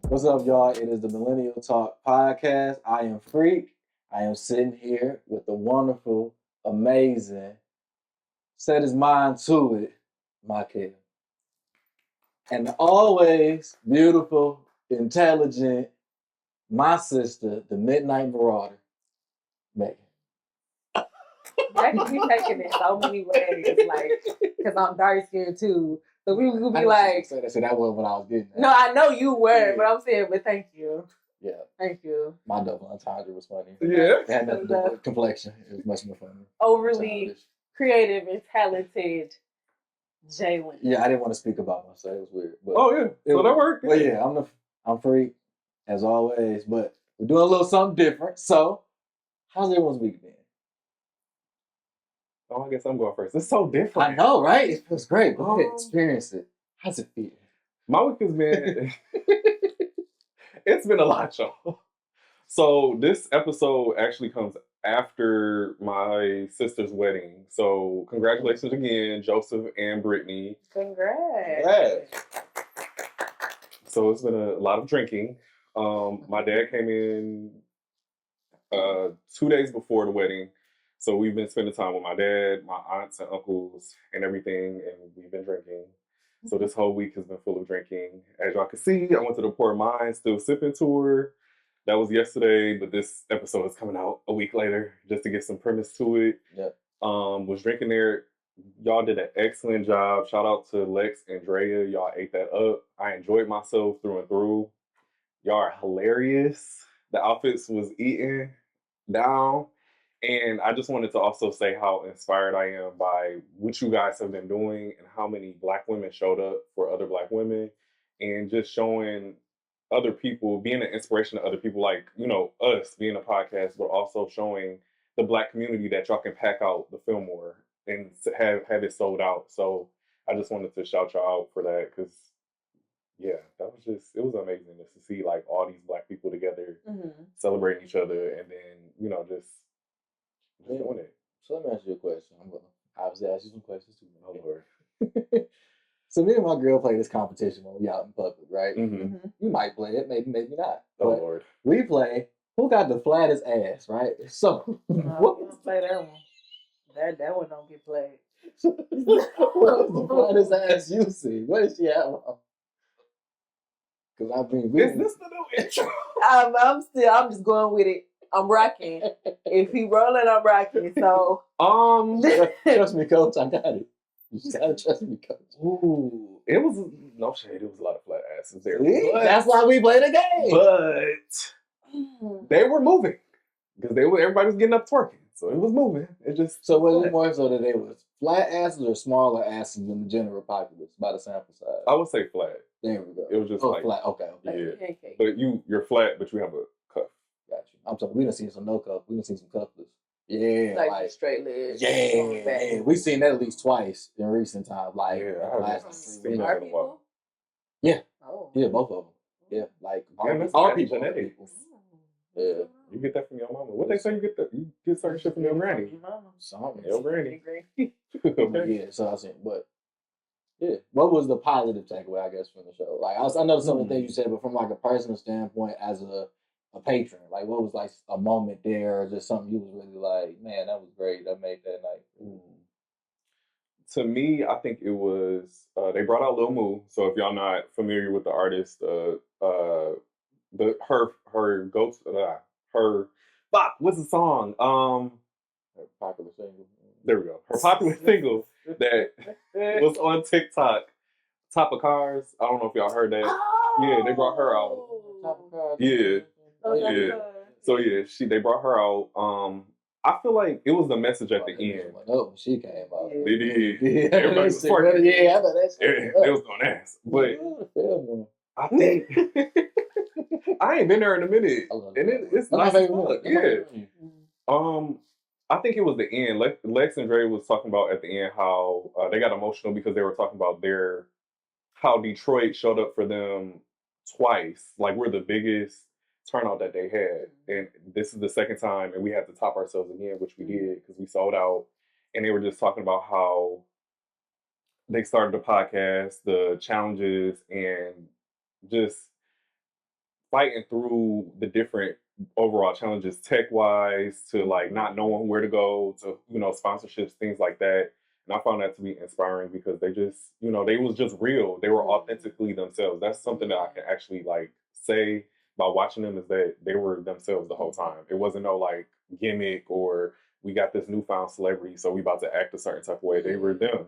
What's up, y'all? It is the Millennial Talk podcast. I am Freq. I am sitting here with the wonderful, amazing, set his mind to it, Maegan. And the always beautiful, intelligent, my sister, the Midnight Marauder, Maegan. That could be taken in so many ways, like, because I'm dark skinned too. So we could be like, so that wasn't what I was getting at. No, I know you were, but I'm saying, but thank you. Yeah. Thank you. My double entendre was funny. Yeah. It had nothing to do with complexion. It was much more funny. Overly creative and talented Jalen. Yeah, I didn't want to speak about myself. It was weird. But so that worked. Well, yeah, I'm Freq, as always, but we're doing a little something different. So, how's everyone's week been? Oh, I guess I'm going first. It's so different. I know, right? It feels great. Go ahead, experience it. How's it feel? My week has been... it's been a lot, y'all. So this episode actually comes after my sister's wedding. So congratulations again, Joseph and Brittany. Congrats. So it's been a lot of drinking. My dad came in 2 days before the wedding. So we've been spending time with my dad, my aunts and uncles and everything, and we've been drinking. So this whole week has been full of drinking. As y'all can see, I went to the Port Mine Still Sipping tour. That was yesterday, but this episode is coming out a week later just to get some premise to it. Yep. Was drinking there. Y'all did an excellent job. Shout out to Lex and Drea. Y'all ate that up. I enjoyed myself through and through. Y'all are hilarious. The outfits was eaten down. And I just wanted to also say how inspired I am by what you guys have been doing and how many Black women showed up for other Black women and just showing other people, being an inspiration to other people like, us being a podcast, but also showing the Black community that y'all can pack out the Fillmore and have it sold out. So I just wanted to shout y'all out for that because, yeah, it was amazing just to see like all these Black people together celebrating each other and then, just doing it. So let me ask you a question. I'm going to obviously ask you some questions too. Oh, Lord. So me and my girl play this competition when we out in public, right? Mm-hmm. You might play it, maybe not. Oh, Lord. We play who got the flattest ass, right? So what was play that one? That one don't get played. What was the flattest ass you see? What is she have on? Because is this the new intro? I'm just going with it. I'm rocking. If he rolling, I'm rocking. So trust me, coach. I got it. You just gotta trust me, coach. Ooh, it was no shade. It was a lot of flat asses there. But, that's why we play the game. But they were moving because everybody was getting up twerking, so it was moving. It just so was it more so that they was flat asses or smaller asses than the general populace by the sample size? I would say flat. There we go. It was just like flat. Okay. Yeah. But you're flat, but you have a cuff. Got you. I'm talking. We done seen some no cuff. We done seen some cuffless. Yeah, like straight legs. Yeah, we've seen that at least twice in recent times. Like, our people. Yeah. Oh. Yeah, both of them. Yeah, like our people. Yeah. You get that from your mama. What they say you get certain shit from your granny. Something. Your granny. Okay. Yeah, so I seen, but yeah. What was the positive takeaway, I guess, from the show? Like, I know some of the things you said, but from like a personal standpoint, as a patron, like what was like a moment there, or just something you was really like, man, that was great. That made that night. To me, I think it was they brought out Lil Moo. So if y'all not familiar with the artist, her what's the song? Her popular single. There we go. Her popular single that was on TikTok, Top of Cars. I don't know if y'all heard that. Oh! Yeah, they brought her out. Top of Cars. Yeah. Yeah. So yeah, they brought her out. I feel like it was the message at the end. Oh, she came out. They did. Yeah. Everybody was twerking. Yeah, I know that shit. They was going ass. But I think I ain't been there in a minute. And it's nice as fuck. Yeah. I think it was the end. Lex and Dre was talking about at the end how they got emotional because they were talking about how Detroit showed up for them twice. Like, we're the biggest turnout that they had, and this is the second time, and we had to top ourselves again, which we did because we sold out. And they were just talking about how they started the podcast, the challenges, and just fighting through the different overall challenges tech wise to like not knowing where to go to, you know, sponsorships, things like that. And I found that to be inspiring because they just, you know, they was just real. They were authentically themselves. That's something that I can actually like say by watching them, is that they were themselves the whole time. It wasn't no like gimmick or we got this newfound celebrity, so we about to act a certain type of way. They were them.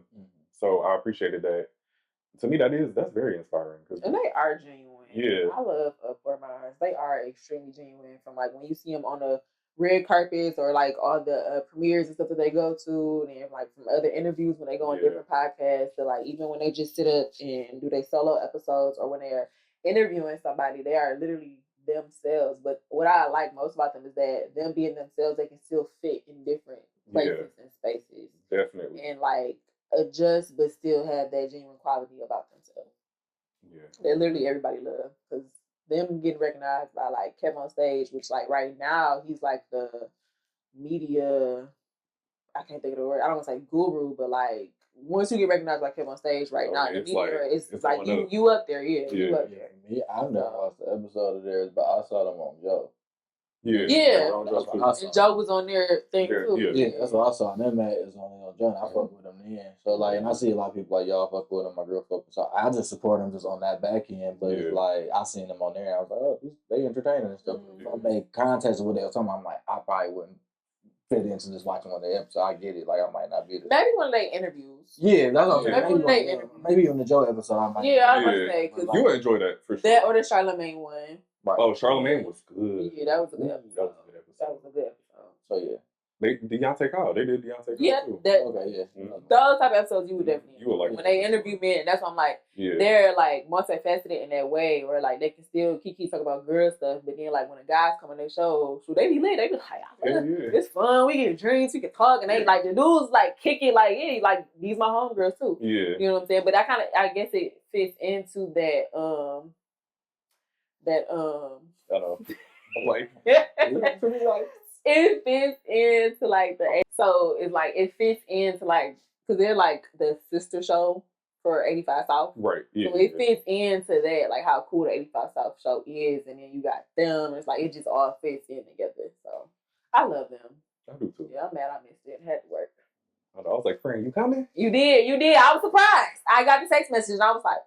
So I appreciated that. To me, that's very inspiring. And they are genuine. Yeah. I love Up For Mines. They are extremely genuine. From like when you see them on the red carpets or like all the premieres and stuff that they go to, and then like from other interviews when they go on different podcasts, to like even when they just sit up and do their solo episodes or when they're interviewing somebody, they are literally themselves. But what I like most about them is that them being themselves, they can still fit in different places and spaces. Definitely. And like adjust but still have that genuine quality about themselves. Yeah. That literally everybody love, because them getting recognized by like Kevin on Stage, which like right now he's like the media, I can't think of the word, I don't want to say guru, but like once you get recognized by Kevin on Stage right now, the media it's like you up there, you up there. Me, I've never watched the episode of theirs, but I saw them on Joe. Yeah. And Joe was on their thing too. Yeah, that's what I saw. And them is only on Joe. I fuck with them then. So like, and I see a lot of people like y'all fuck with them. My girl fuck with. So I just support them just on that back end. But it's like I seen them on there. And I was like, oh, they entertaining and stuff. If I made context of what they were talking about, I'm like, I probably wouldn't fit into just watching one of their episodes. I get it. Like I might not be there. Maybe one of their interviews. Yeah, that's what I'm saying. Maybe on the Joe episode, I might. Yeah, I was gonna say you would enjoy that for sure. That or the Charlamagne one. Right. Oh, Charlamagne was good. Yeah, that was a good episode. That was a good episode. So yeah. They Deontay Kyle. They did Deontay Kyle too. Those type of episodes you would definitely. You would like when they interview men. That's why I'm like, they're like multifaceted in that way, where like they can still keep talking about girl stuff, but then like when the guys come on their show, they be lit. They be like, it's fun. We get drinks, we can talk, and they like the dudes like kick it like like these my homegirls too. Yeah, you know what I'm saying. But I guess it fits into that I know. Like it fits into like so it's like it fits into like because they're like the sister show for 85 South, right? Yeah, so it fits into that, like how cool the 85 South show is, and then you got them. It's like it just all fits in together. So I love them. I do too. Yeah, I'm mad I missed it. It had to work. I was like, friend, you coming? You did. I was surprised. I got the text message and I was like,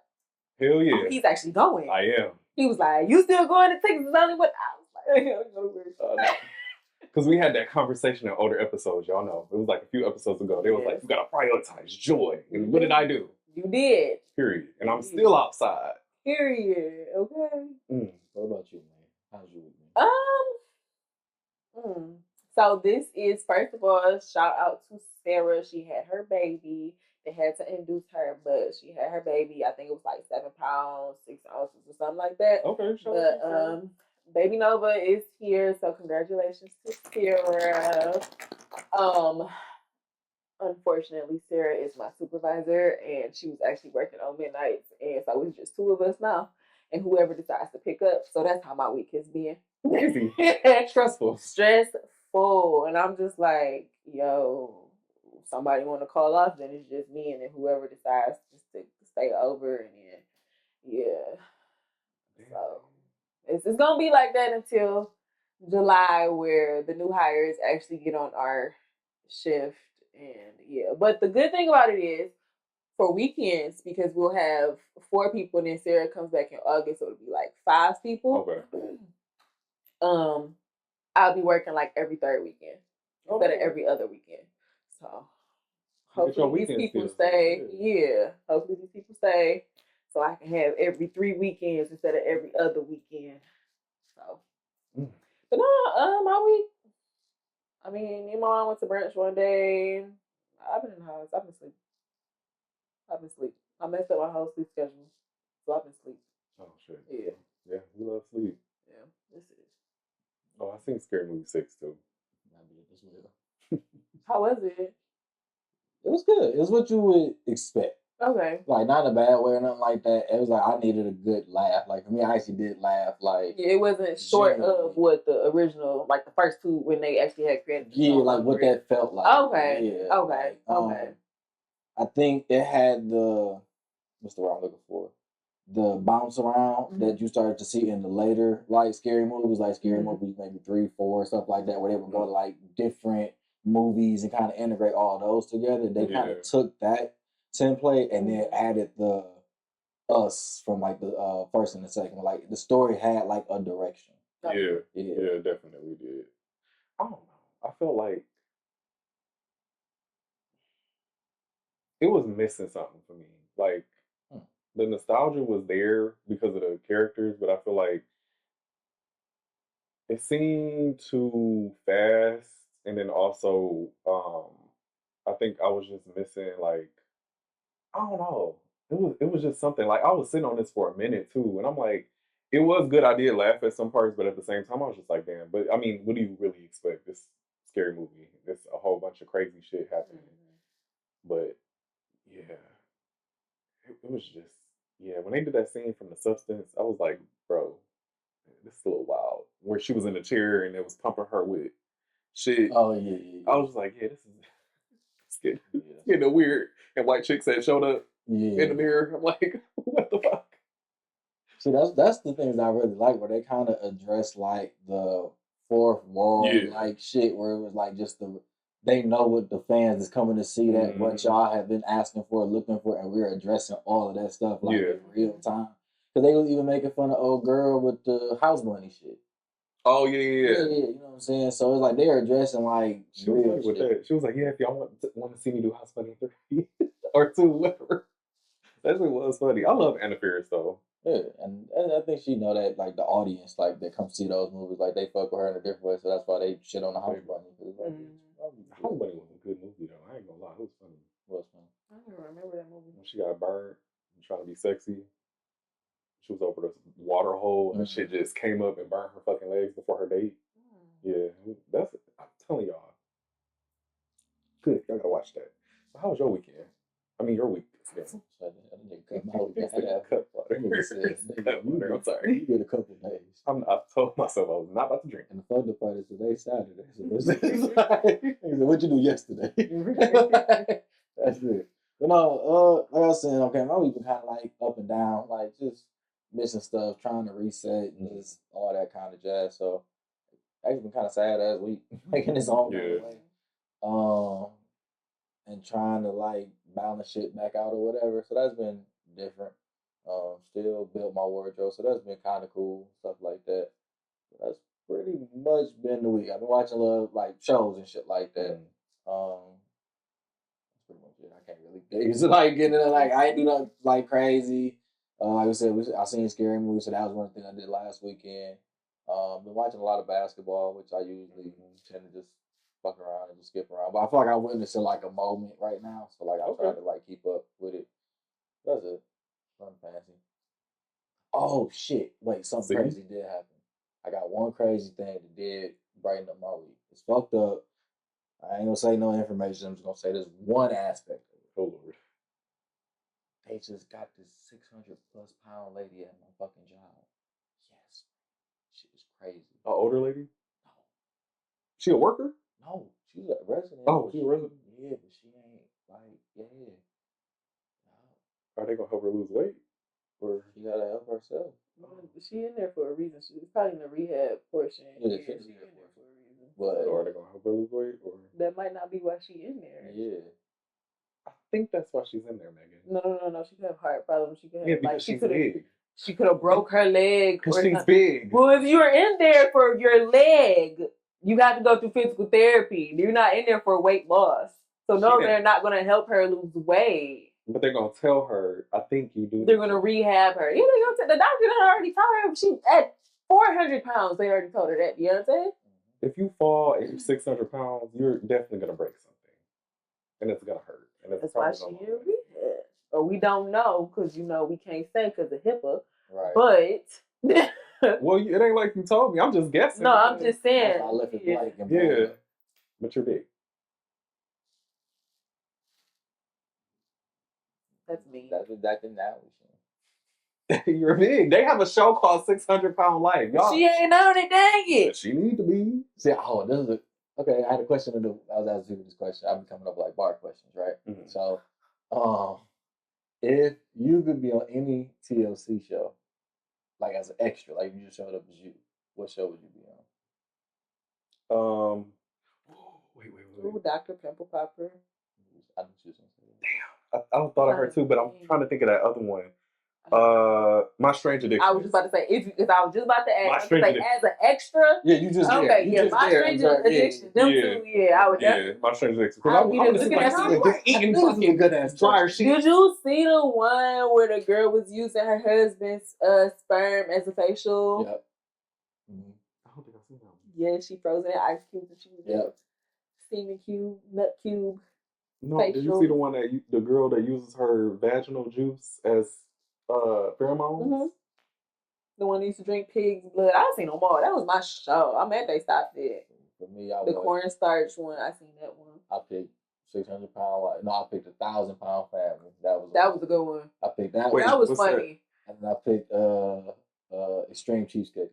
hell yeah, oh, he's actually going. I am. He was like, you still going to Texas only? But I was like, because we had that conversation in older episodes, y'all know. It was like a few episodes ago. They was like, you gotta prioritize joy. And what did I do? You did. Period. And I'm still outside. Period. Okay. What about you, man? How's your week, man? So this is, first of all, shout out to Sarah. She had her baby. They had to induce her, but she had her baby. I think it was like 7 pounds, 6 ounces or something like that. Okay, sure. But Baby Nova is here, so congratulations to Sarah. Unfortunately, Sarah is my supervisor, and she was actually working on midnights, and so it's just 2 of us now, and whoever decides to pick up. So that's how my week has been. Easy. Stressful, and I'm just like, yo, somebody want to call off, then it's just me, and then whoever decides just to stay over, and then so it's gonna be like that until July, where the new hires actually get on our shift. And but the good thing about it is for weekends, because we'll have 4 people, and then Sarah comes back in August, so it'll be like 5 people. Okay. I'll be working like every 3rd weekend instead of every other weekend. So hopefully these people stay. Yeah, hopefully these people stay, so I can have every 3 weekends instead of every other weekend. So, but no, my week. I mean, me and my mom went to brunch one day. I've been in the house. I've been asleep. I messed up my whole sleep schedule, so I've been asleep. Oh shit. Yeah. Yeah, we love sleep. Yeah, this is. Oh, I seen Scary Movie 6 too. How was it? It was good. It was what you would expect. Okay. Like, not in a bad way or nothing like that. It was like, I needed a good laugh. Like, for me, I actually did laugh. Like, it wasn't short of what the original, like the first 2 when they actually had created. Like what that felt like. Okay. Yeah. Okay. Like, I think it had what's the word I'm looking for? the bounce around that you started to see in the later like scary movies, like scary movies maybe 3, 4, stuff like that, where they would go to like different movies and kind of integrate all those together. They kind of took that template and then added the us from like the first and the second. Like the story had like a direction. Yeah, definitely did. I don't know. I felt like it was missing something for me. Like the nostalgia was there because of the characters, but I feel like it seemed too fast, and then also, I think I was just missing like I don't know. It was just something like I was sitting on this for a minute too, and I'm like, it was good. I did laugh at some parts, but at the same time, I was just like, damn. But I mean, what do you really expect? This scary movie. There's a whole bunch of crazy shit happening, but yeah, it was just when they did that scene from The Substance, I was like, bro, this is a little wild. Where she was in the chair and it was pumping her with shit. Oh yeah. I was like, yeah, this is it's getting weird. And white chicks that showed up in the mirror. I'm like, what the fuck? See, that's the things I really like, where they kind of address like the fourth wall like shit, where it was like just they know what the fans is coming to see, that what y'all have been asking for, looking for, and we're addressing all of that stuff like in real time. Because they was even making fun of old girl with the house money shit. Oh yeah. You know what I'm saying? So it's like they're addressing like she real was with shit. That. She was like, yeah, if y'all want to see me do house money 3 or 2, whatever. That shit was funny. I love Anna Faris though. Yeah, and I think she know that like the audience like that come see those movies, like they fuck with her in a different way, so that's why they shit on the house money. House Money was a good movie though. I ain't gonna lie, it was funny. I don't remember that movie. When she got burned trying to be sexy, she was over the water hole and shit just came up and burned her fucking legs before her date. Yeah, I'm telling y'all. Good, y'all gotta watch that. So how was your weekend? I mean, your week. I'm sorry. You get a couple days. I told myself I was not about to drink. And the fun part is today's Saturday. So what you do yesterday? That's it. But no, like I was saying, okay, my week been kind of like up and down, like just missing stuff, trying to reset and just all that kind of jazz. So actually been kind of sad as week, like in its own way. And trying to like balance shit back out or whatever. So that's been different. Still built my wardrobe, so that's been kind of cool, stuff like that. But that's pretty much been the week. I've been watching a lot of like shows and shit like that. That's pretty much it. I can't really get into like getting into like I ain't do nothing like crazy. Like I said, I seen scary movies, so that was one thing I did last weekend. Been watching a lot of basketball, which I usually tend to just fuck around and just skip around. But I feel like I'm witnessing like a moment right now, so like I'm trying to like keep up with it. That's it. Nothing fancy. Oh shit! Wait, something crazy did happen. I got one crazy thing that did brighten up my week. It's fucked up. I ain't gonna say no information. I'm just gonna say this one aspect of it. Oh Lord. They just got this 600+ pound lady at my fucking job. Yes. Shit is crazy. An older lady? No. She a worker? No. She's a resident. Oh, she's a resident? Yeah, but she ain't like, No. Are they gonna help her lose weight? Or she gotta help herself. She in there for a reason. She's probably in the rehab portion. Yeah, she's in there for a reason. But are they gonna help her lose weight? Or that might not be why she in there. Yeah. I think that's why she's in there, Megan. No. She could have heart problems. She could have because she's big. She could have broke her leg. Because she's big. Well, if you're in there for your leg, you have to go through physical therapy. You're not in there for weight loss. So no, they're not going to help her lose weight. But they're going to tell her, I think you do. They're going to rehab her. Yeah, the doctor already told her she's at 400 pounds. They already told her that. You know what I'm saying? If you fall at 600 pounds, you're definitely going to break something. And it's going to hurt. And that's why she in rehab. Or we don't know because, we can't say because of HIPAA. Right. But... well, it ain't like you told me. I'm just guessing. No, I'm just saying. Yeah. But you're big. That's me. That's exactly now. You're big. They have a show called 600 Pound Life. Y'all. She ain't on it, dang it. She need to be. See, this is okay. I had a question I was asking people this question. I've been coming up with like bar questions, right? Mm-hmm. So, If you could be on any TLC show, like as an extra, like you just showed up as you, what show would you be on? Wait. Ooh, Dr. Pimple Popper. I think she was gonna say that. I thought of her too, but I'm trying to think of that other one. My Strange Addiction. I was just about to say because I was just about to My ask. Strange Like as an extra. Yeah, you just Okay, there. You yeah, just My there. Strange Observe. Addiction. Them two, yeah, I would definitely. My Strange Addiction. I'll I'm be gonna there see looking like at something you. eating This is a good ass dryer question. sheet. Did you see the one where the girl was using her husband's sperm as a facial? Yep. Mm-hmm. I don't think I've seen that one. Yeah, she froze it in ice cubes and she was Yep. Semen cube, nut cube. No, did you see the one that the girl that uses her vaginal juice as pheromones? Mm-hmm. The one that used to drink pig's blood. I didn't see no more. That was my show. I'm mad they stopped it. For me, The cornstarch one. I seen that one. I picked 600-pound. No, I picked 1,000-pound family. That was a good one. I picked that Wait, one. That was funny. And then I picked extreme cheesecake.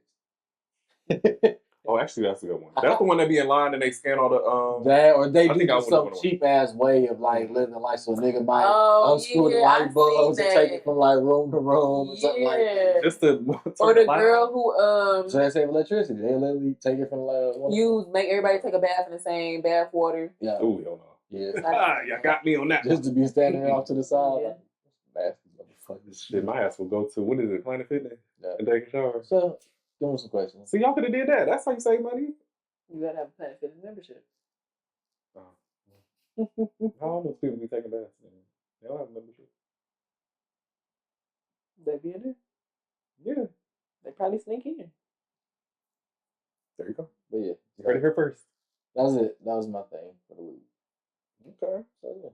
Oh, actually, that's a good one. That's the one that be in line and they scan all the that, or they I think I do would've some went on. cheap ass way of like living life, so a nigga might unscrew the I light bulbs seen and take that. it from like room to room or something like that. just the Or the girl who So they save electricity. They literally take it from like make everybody take a bath in the same bath water. Yeah. Oh, hell no. Yeah. Y'all got me on that. Just to be standing off to the side. Yeah. Nasty motherfucker. Shit, my ass will go to what is it, Planet Fitness, and take a shower. So, give me some questions. See, y'all could have did that. That's how you save money. You gotta have a Planet Fitness membership. How almost people be taking baths? They don't have a membership. They be in there. Yeah, They probably sneak in. there you go. But yeah, You heard it here first. that's it. That was my thing for the week. Okay. So yeah.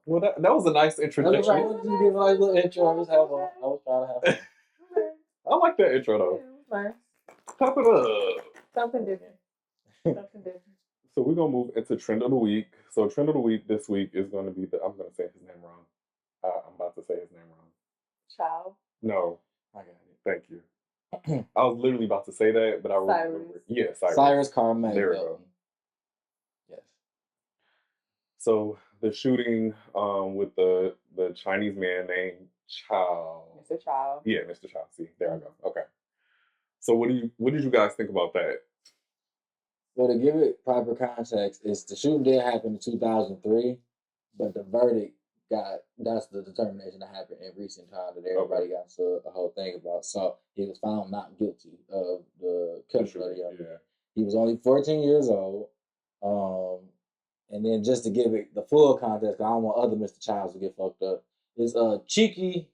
Well, that was a nice introduction. Just give a nice little intro. I was trying to have fun. I like that intro though. Nice. Top it up. Something different. Something different. So we're gonna move into trend of the week. So trend of the week this week is gonna be I'm gonna say his name wrong. I'm about to say his name wrong. Child. No, I got it. Thank you. I was literally about to say that, but I remember. Yeah, Cyrus Carmel. There we go. Yes. So the shooting with the Chinese man named Chow. Mr. Child. Yeah, Mr. Chow. See, there I go. Okay. So what did you guys think about that? Well, to give it proper context, the shooting did happen in 2003, but the verdict that's the determination that happened in recent time that everybody got to a whole thing about. So he was found not guilty of the killing of the young man. He was only 14 years old. And then just to give it the full context, 'cause I don't want other Mr. Childs to get fucked up, is Cheeky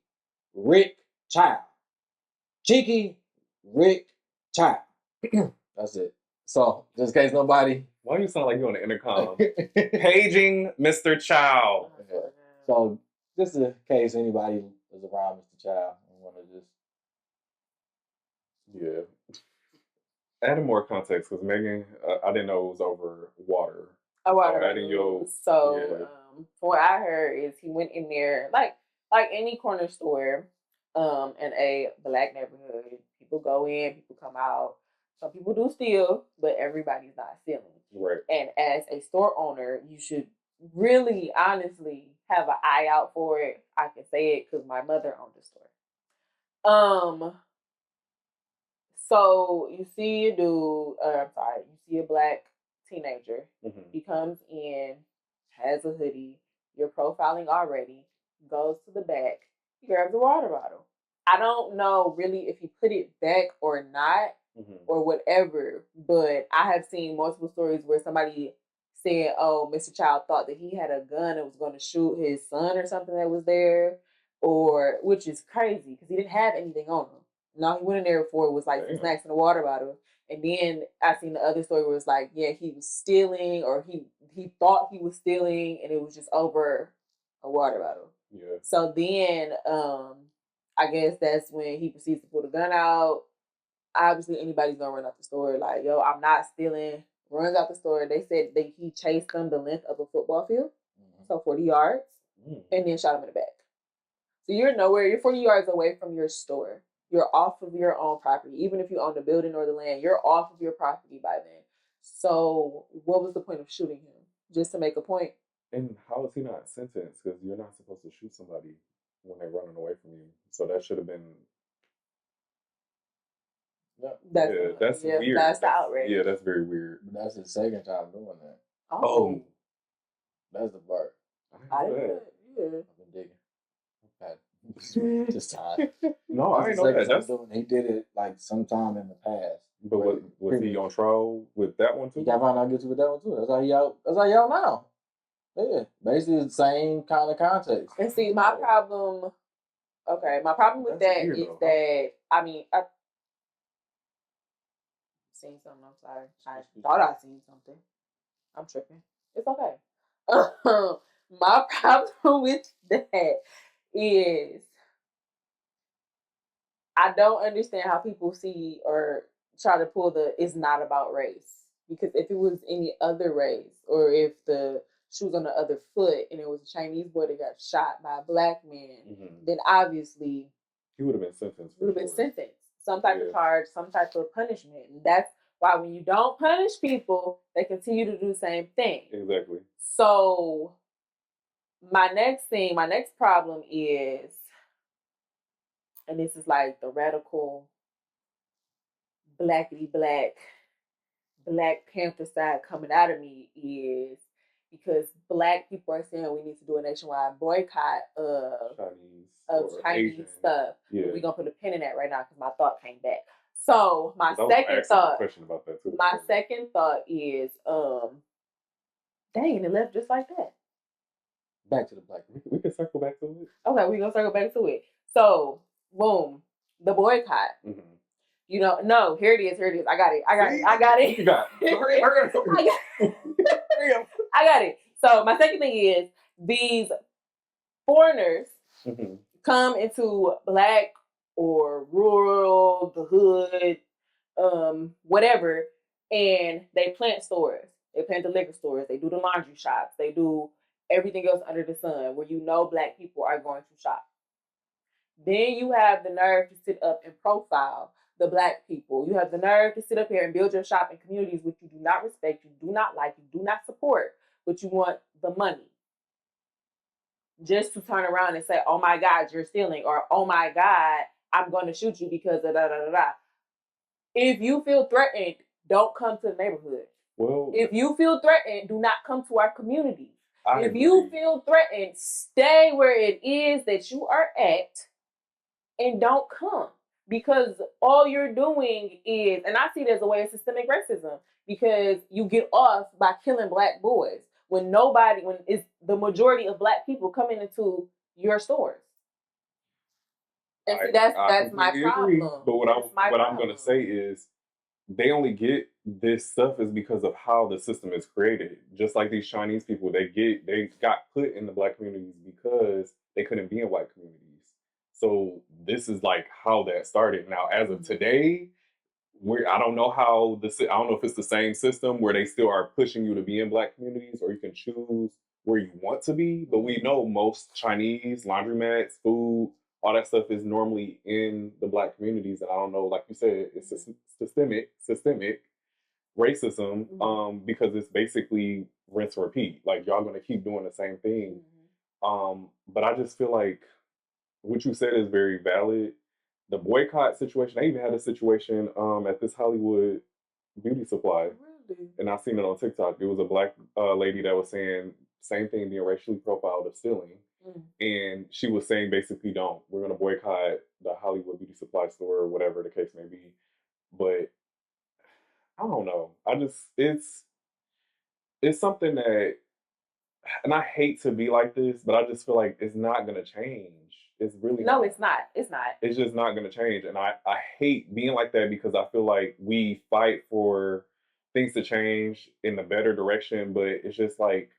Rick Child. Cheeky Rick Child. That's it. So, just in case nobody. Why you sound like you on the intercom? Paging Mr. Chow. Yeah. So, just in case anybody is around Mr. Child and want to just. Yeah. Adding more context, because Megan, I didn't know it was over water. So, from what I heard is he went in there like any corner store, in a black neighborhood. People go in, people come out. Some people do steal, but everybody's not stealing. Right. And as a store owner, you should really, honestly, have an eye out for it. I can say it because my mother owned the store. So you see a dude, you see a black teenager. Mm-hmm. He comes in, has a hoodie, you're profiling already, goes to the back, he grabs a water bottle. I don't know really if he put it back or not, or whatever, but I have seen multiple stories where somebody said, oh, Mr. Child thought that he had a gun and was going to shoot his son or something that was there, which is crazy because he didn't have anything on him. No, he went in there for was like some snacks in a water bottle. And then I seen the other story where it's like, yeah, he was stealing, or he thought he was stealing, and it was just over a water bottle. Yeah. So then, I guess that's when he proceeds to pull the gun out. Obviously, anybody's gonna run out the store like, yo, I'm not stealing. Runs out the store. They said that he chased them the length of a football field, so 40 yards, and then shot him in the back. So you're nowhere. You're 40 yards away from your store. You're off of your own property. Even if you own the building or the land, you're off of your property by then. So what was the point of shooting him? Just to make a point? And how is he not sentenced? Because you're not supposed to shoot somebody when they're running away from you. So that should have been. That's weird. That's the outrage. Yeah, that's very weird. But that's his second time doing that. Oh. That's the part. I didn't. Yeah. I've been digging. Just time. No, I didn't know that. That's he did it like sometime in the past. But was he on trial with that one too? He got found out guilty with that one too. That's how he out. That's how he out now. Yeah, basically the same kind of context. And see, my problem. Okay, my problem with that is that I mean, I've seen something. I'm sorry. I thought I seen something. I'm tripping. It's okay. My problem with that is I don't understand how people see or try to pull the "it's not about race." Because if it was any other race, or if the shoe was on the other foot and it was a Chinese boy that got shot by a black man, then obviously he would have been sentenced. Some type of charge, some type of punishment. And that's why when you don't punish people, they continue to do the same thing. Exactly. So my next problem is, and this is like the radical blackity black Panther side coming out of me, is because black people are saying we need to do a nationwide boycott of Chinese stuff. Yeah. We're gonna put a pin in that right now because my thought came back. So my second thought is, dang, it left just like that. Back to the black. We can circle back to it. Okay, we're gonna circle back to it. So, boom, the boycott. Mm-hmm. You know, no, here it is. I got it. You got it. Hurry up. I got it. So my second thing is these foreigners come into black or rural, the hood, whatever, and they plant stores. They plant the liquor stores. They do the laundry shops. They do everything else under the sun where you know black people are going to shop. Then you have the nerve to sit up and profile the black people. You have the nerve to sit up here and build your shop in communities which you do not respect, you do not like, you do not support, but you want the money. Just to turn around and say, oh my God, you're stealing, or oh my God, I'm going to shoot you because of da da da da. If you feel threatened, don't come to the neighborhood. Well, if you feel threatened, do not come to our communities. If you feel threatened, stay where it is that you are at and don't come. Because all you're doing is, and I see it as a way of systemic racism, because you get off by killing black boys when it's the majority of black people coming into your stores. And see, that's my problem. Agree. But what I'm going to say is they only get this stuff is because of how the system is created. Just like these Chinese people, they got put in the black communities because they couldn't be in white communities. So this is like how that started. Now, as of today, I don't know if it's the same system where they still are pushing you to be in black communities, or you can choose where you want to be. But we know most Chinese laundromats, food, all that stuff is normally in the black communities. And I don't know, like you said, it's systemic racism, because it's basically rinse and repeat. Like, y'all going to keep doing the same thing. But I just feel like what you said is very valid. The boycott situation, I even had a situation at this Hollywood beauty supply. Really? And I seen it on TikTok. It was a black lady that was saying same thing, being racially profiled of stealing. And she was saying basically, we're going to boycott the Hollywood beauty supply store, or whatever the case may be. But I don't know. It's something that, and I hate to be like this, but I just feel like it's not going to change. It's really not. It's not. It's just not going to change. And I hate being like that because I feel like we fight for things to change in the better direction, but it's just like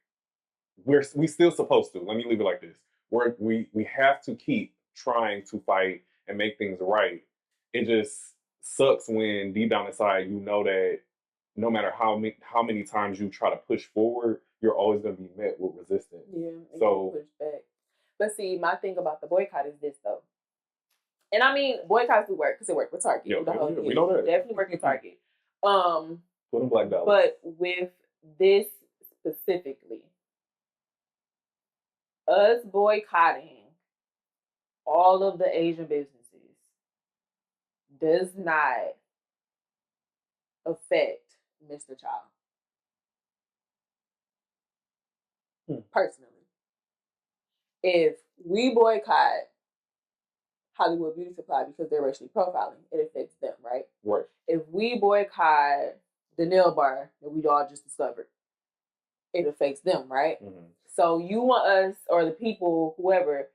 we still supposed to. Let me leave it like this. We have to keep trying to fight and make things right. It just sucks when deep down inside you know that no matter how many times you try to push forward, you're always going to be met with resistance. Yeah, so push back. But see, my thing about the boycott is this though, and I mean boycotts do work because it worked with Target. We know that. Definitely worked with Target. Put them $black. But with this specifically, us boycotting all of the Asian businesses does not affect Mr. Child. Personally. If we boycott Hollywood Beauty Supply because they're racially profiling, it affects them, right? Right. If we boycott the nail bar that we all just discovered, it affects them, right? Mm-hmm. So you want us, or the people, whoever,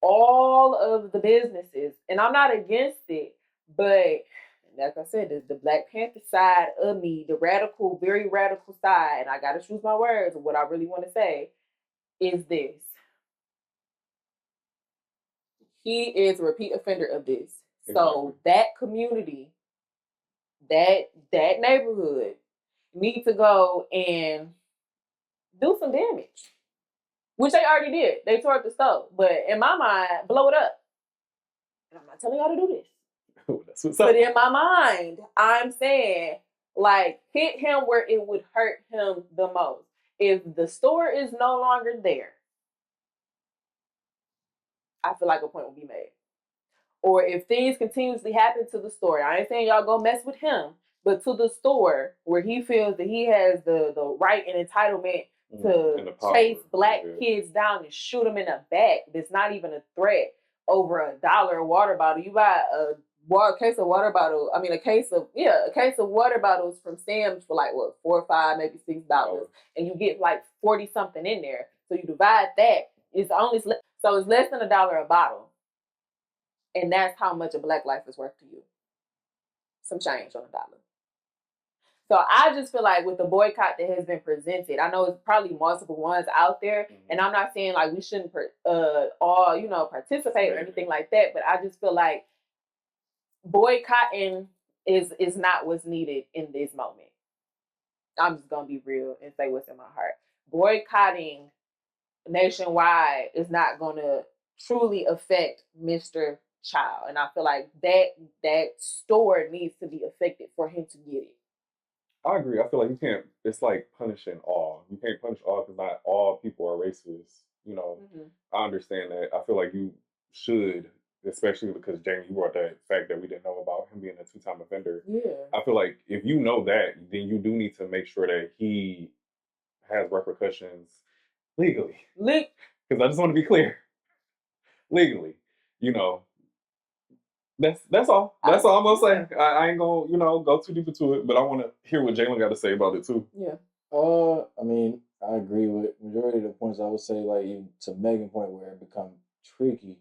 all of the businesses, and I'm not against it, but like I said, the Black Panther side of me, the radical, very radical side, and I gotta choose my words of what I really want to say, is this. He is a repeat offender of this. Exactly. So that community, that neighborhood need to go and do some damage. Which they already did. They tore up the stove. But in my mind, blow it up. And I'm not telling y'all to do this. That's what's up. But in my mind, I'm saying, like, hit him where it would hurt him the most. If the store is no longer there, I feel like a point will be made. Or if things continuously happen to the store, I ain't saying y'all go mess with him, but to the store where he feels that he has the right and entitlement to chase Black kids down and shoot them in the back, that's not even a threat, over $1 water bottle. You buy a case of water bottle. I mean, a case of water bottles from Sam's for like what, $4 or $5, maybe $6, and you get like 40 something in there. So you divide that, it's less than $1 a bottle, and that's how much a Black life is worth to you. Some change on $1. So I just feel like with the boycott that has been presented, I know it's probably multiple ones out there, and I'm not saying like we shouldn't all participate or anything like that, but I just feel like boycotting is not what's needed in this moment. I'm just gonna be real and say what's in my heart. Boycotting nationwide is not gonna truly affect Mr. Child, and I feel like that store needs to be affected for him to get it. I agree. I feel like you can't. It's like punishing all. You can't punish all because not all people are racist. I understand that. I feel like you should, especially because Jamie, you brought that fact that we didn't know about him being a 2-time offender. Yeah. I feel like if you know that, then you do need to make sure that he has repercussions legally. Because I just want to be clear, legally, That's all. That's all I'm gonna say. I ain't gonna, go too deep into it, but I want to hear what Jalen got to say about it too. Yeah. I mean, I agree with majority of the points. I would say, like, even to Maegan's point where it become tricky.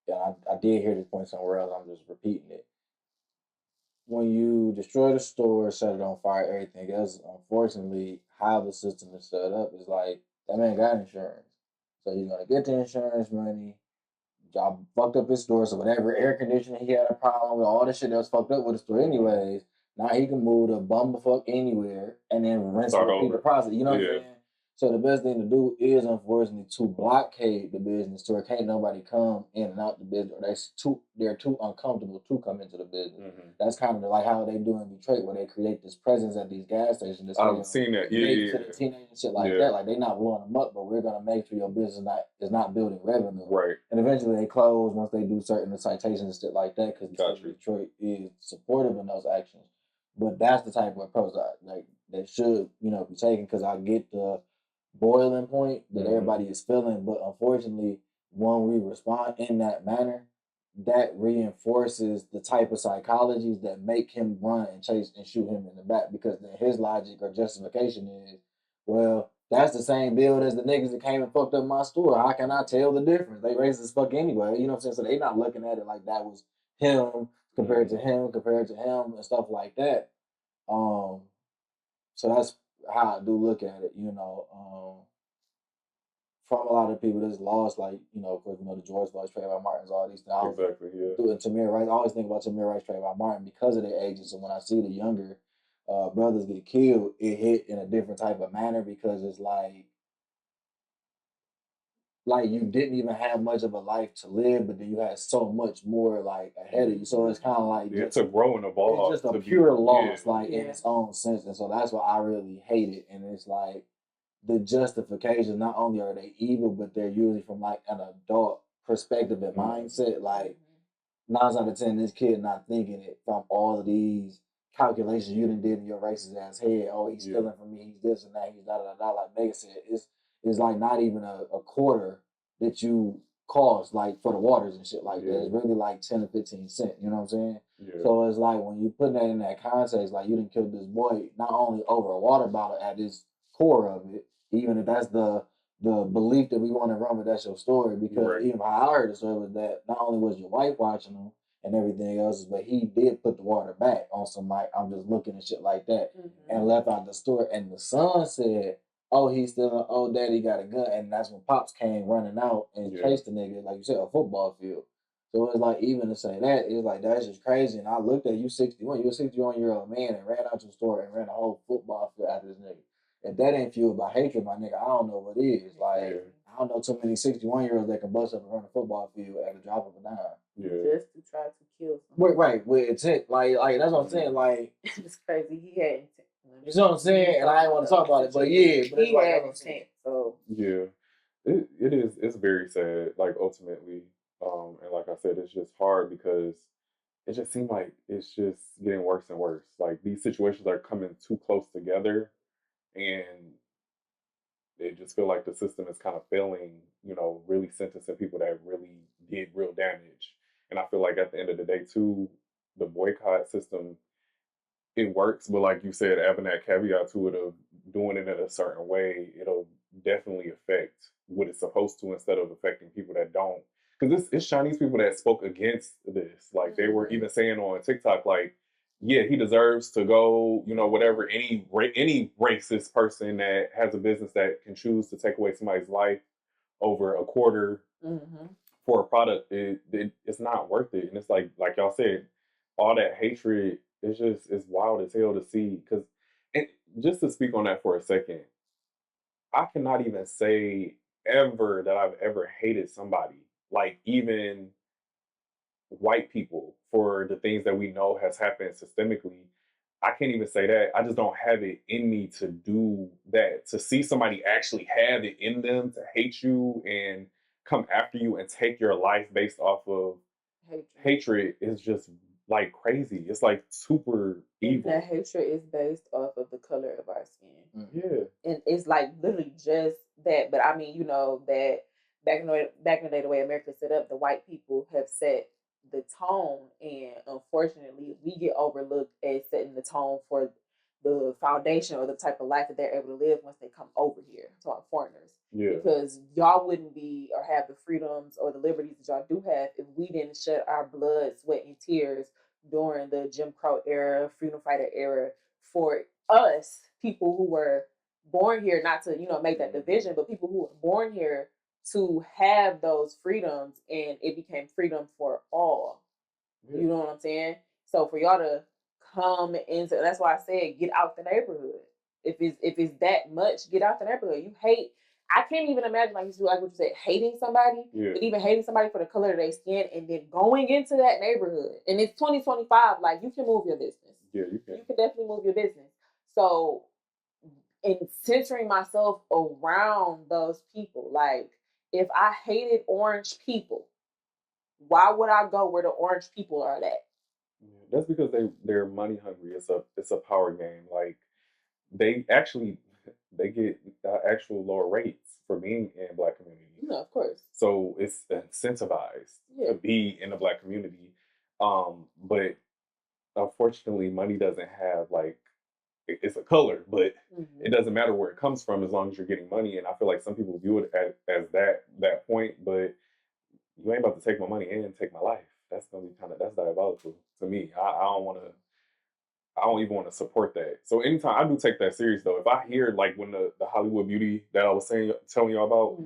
Yeah, I did hear this point somewhere else. I'm just repeating it. When you destroy the store, set it on fire, everything else, unfortunately, how the system is set up is like that man got insurance, so he's gonna get the insurance money. Y'all fucked up his store, so whatever air conditioning he had a problem with, all the shit that was fucked up with the store anyways, now he can move to bumblefuck anywhere and then rinse and repeat the process. You know what I'm saying? So the best thing to do is, unfortunately, to blockade the business so can't nobody come in and out the business, or they're too uncomfortable to come into the business. Mm-hmm. That's kind of like how they do in Detroit, where they create this presence at these gas stations. I've seen that, to the teenagers and shit like that. Like, they're not blowing them up, but we're gonna make sure your business is not building revenue. Right. And eventually they close once they do certain citations and shit like that, because Detroit is supportive in those actions. But that's the type of approach that should be taken, because I get the boiling point that everybody is feeling, but unfortunately, when we respond in that manner, that reinforces the type of psychologies that make him run and chase and shoot him in the back, because then his logic or justification is, well, that's the same build as the niggas that came and fucked up my store. How can I tell the difference? They racist as fuck anyway. You know what I'm saying? So they not looking at it like that was him compared to him and stuff like that. So that's how I do look at it, from a lot of people that's lost, like, of course, the George Floyd, Trayvon Martin's, all these things. Exactly, yeah. And Tamir Rice, I always think about Tamir Rice, Trayvon Martin because of their ages. So when I see the younger brothers get killed, it hit in a different type of manner, because it's like you didn't even have much of a life to live, but then you had so much more like ahead of you. So it's kind of like to grow and evolve. It's just a pure loss, in its own sense. And so that's why I really hate it. And it's like, the justifications, not only are they evil, but they're usually from like an adult perspective and mindset. Like 9 out of 10, this kid not thinking it from all of these calculations you done did in your racist ass head. Oh, he's stealing from me. He's this and that. He's da da da. Like Megan said, it's like not even a quarter that you cost like for the waters and shit like that. It's really like 10 to 15 cents. You know what I'm saying? Yeah. So it's like when you put that in that context, like you done killed this boy not only over a water bottle at its core of it, even if that's the belief that we want to run with, that's your story. Because even how I heard the story was that not only was your wife watching him and everything else, but he did put the water back on some like I'm just looking and shit like that, and left out the store. And the son said, "Oh, he's still oh daddy got a gun," and that's when Pops came running out and chased the nigga like you said, a football field. So it's like even to say that, it's like that's just crazy. And I looked at you 61, you're a 61-year-old man and ran out your store and ran a whole football field after this nigga. If that ain't fueled by hatred, my nigga, I don't know what is. Like I don't know too many 61-year-olds that can bust up and run a football field at a drop of a dime. Just to try to kill someone. Right, with intent. Like that's what I'm saying. Like it's crazy. He had intent. You know what I'm saying? And I didn't want to talk about it, but but he it's like, had intent. So it is. It's very sad. Like ultimately, and like I said, it's just hard because it just seems like it's just getting worse and worse. Like these situations are coming too close together, and they just feel like the system is kind of failing. You know, really sentencing people that really did real damage. And I feel like at the end of the day, too, the boycott system, it works, but like you said, having that caveat to it of doing it in a certain way, it'll definitely affect what it's supposed to instead of affecting people that don't. Because it's Chinese people that spoke against this. Like they were even saying on TikTok, like, yeah, he deserves to go, you know, whatever. Any racist person that has a business that can choose to take away somebody's life over a quarter for a product, it's not worth it. And it's like y'all said, all that hatred, it's wild as hell to see. Because, and just to speak on that for a second, I cannot even say ever that I've ever hated somebody, like even white people, for the things that we know has happened systemically. I can't even say that. I just don't have it in me to do that. To see somebody actually have it in them to hate you and come after you and take your life based off of hatred is just like crazy. It's like super evil. And that hatred is based off of the color of our skin. Yeah. And it's like literally just that. But I mean, you know, that back in the day, the way America set up, the white people have set the tone, and unfortunately we get overlooked as setting the tone for the foundation or the type of life that they're able to live once they come over here to our foreigners. Because y'all wouldn't be or have the freedoms or the liberties that y'all do have if we didn't shed our blood, sweat, and tears during the Jim Crow era, freedom fighter era, for us, people who were born here, not to, you know, make that division, but people who were born here to have those freedoms, and it became freedom for all. You know what I'm saying? So for y'all to come into, that's why I said get out the neighborhood. If it's that much, get out the neighborhood. You hate. I can't even imagine, like what you said, hating somebody, but even hating somebody for the color of their skin, and then going into that neighborhood. And it's 2025. Like you can move your business. Yeah, you can. You can definitely move your business. So, in centering myself around those people, like if I hated orange people, why would I go where the orange people are at? That's because they're money hungry. It's a power game. Like they get actual lower rates for being in Black community. No, of course. So it's incentivized to be in the Black community. But unfortunately, money doesn't have like it's a color, but it doesn't matter where it comes from as long as you're getting money. And I feel like some people view it as that point, but you ain't about to take my money and take my life. That's gonna be that's diabolical to me. I don't even want to support that. So anytime I do take that serious though, if I hear like when the Hollywood Beauty that I was telling y'all about,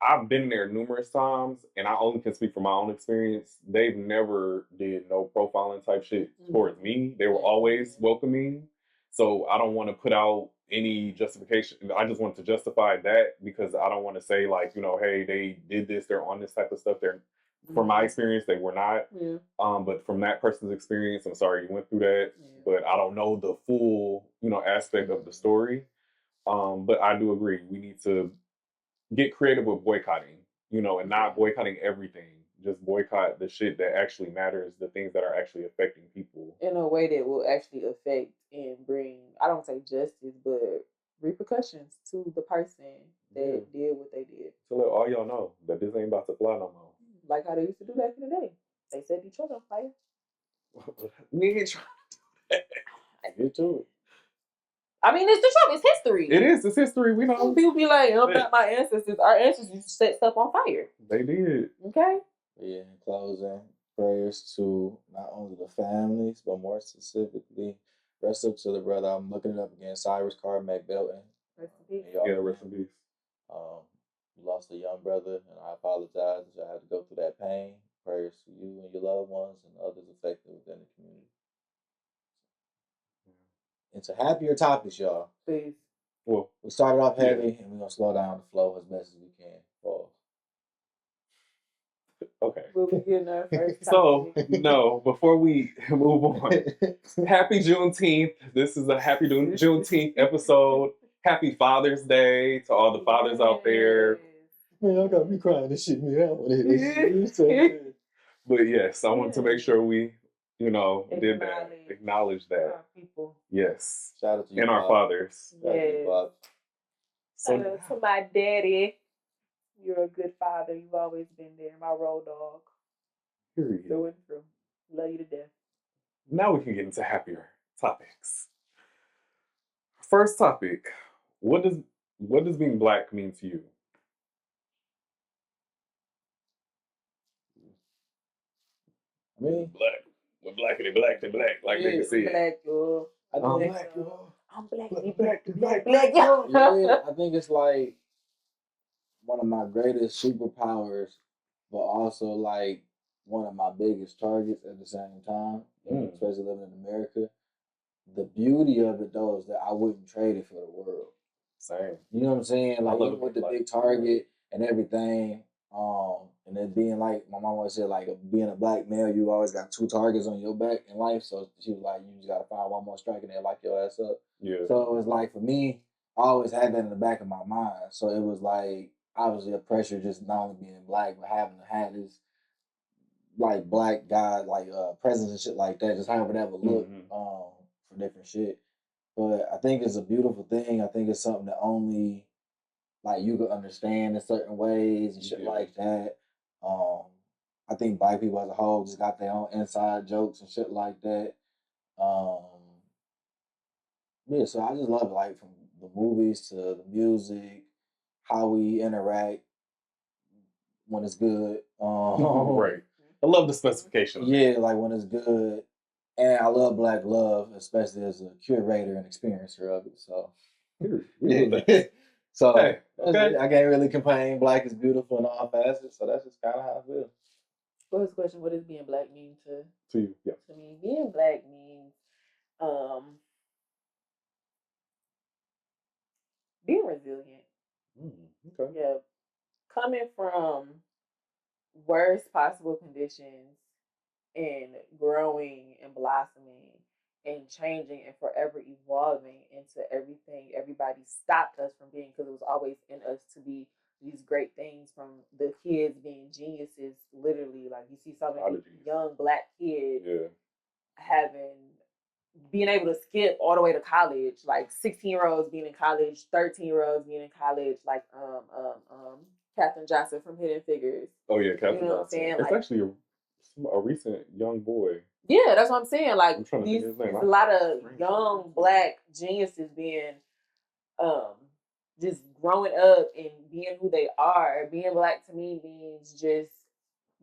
I've been there numerous times, and I only can speak from my own experience. They've never did no profiling type shit towards me. They were always welcoming. So I don't want to put out any justification. I just want to justify that because I don't want to say like, you know, hey, they did this, they're on this type of stuff. They're from my experience, they were not. But from that person's experience, I'm sorry you went through that. But I don't know the full, you know, aspect of the story. But I do agree. We need to get creative with boycotting, and not boycotting everything. Just boycott the shit that actually matters, the things that are actually affecting people. In a way that will actually affect and bring, I don't say justice, but repercussions to the person that did what they did. To let all y'all know that this ain't about to fly no more. Like how they used to do back in the day. They set Detroit on fire. We ain't trying to Get to it. I mean, it's Detroit. It's history. It is. It's history. We know. People be like, I'm not my ancestors. Our ancestors used to set stuff on fire. They did. Okay? Yeah, in closing, prayers to not only the families, but more specifically, rest up to the brother. I'm looking it up again, Cyrus Carmack Belton. Rest in peace. Yeah, rest in peace. You lost a young brother, and I apologize that I had to go through that pain. Prayers to you and your loved ones and others affected within the community. Into happier topics, y'all. Please. Well, we started off heavy, and we're gonna slow down the flow as best as we can. Okay. We'll be getting our first So, no, before we move on, happy Juneteenth. This is a happy Juneteenth episode. Happy Father's Day to all the fathers out there. Man, I got me crying this shit me out. But yes, I want to make sure we, did that. Acknowledge that. Our people. Yes. Shout out to you, and Bob. our fathers. Yes. So, shout out to my daddy. You're a good father. You've always been there. My road dog. Period. Through and through. Love you to death. Now we can get into happier topics. First topic. What does being Black mean to you? Me? Black. We're blackity black to black, like they can see it. Black, yo. I think Black, yo. I'm black, black, yo. Yeah, I think it's like one of my greatest superpowers, but also like one of my biggest targets at the same time, especially living in America. The beauty of it, though, is that I wouldn't trade it for the world. Same. You know what I'm saying? Like, even with the big target and everything, and then being like, my mom always said, like, being a Black male, you always got 2 targets on your back in life. So she was like, you just got to find one more strike and then lock your ass up. Yeah. So it was like, for me, I always had that in the back of my mind. So it was like, obviously a pressure just not only being Black, but having to have this, like, Black guy, like, presence and shit like that, just however that would look, for different shit. But I think it's a beautiful thing. I think it's something that only, like, you could understand in certain ways and shit like that. I think Black people as a whole just got their own inside jokes and shit like that. Yeah, so I just love it, like, from the movies to the music, how we interact when it's good. Right. I love the specification. Yeah, like when it's good. And I love Black love, especially as a curator and experiencer of it. So, so hey, okay. I can't really complain. Black is beautiful in all facets, so that's just kind of how I feel. First question: what does being Black mean to you? Yeah. To me, being Black means being resilient. Okay. Yeah, coming from worst possible conditions and growing and blossoming and changing and forever evolving into everything everybody stopped us from being, because it was always in us to be these great things, from the kids being geniuses, literally. Like, you see so many young Black kids being able to skip all the way to college, like 16-year-olds being in college, 13-year-olds being in college, like Katherine Johnson from Hidden Figures. Oh yeah, Katherine You know Johnson. what I'm saying? It's Like, actually a recent young boy. Yeah, that's what I'm saying. Like, there's a lot of young Black geniuses being just growing up and being who they are. Being Black to me means just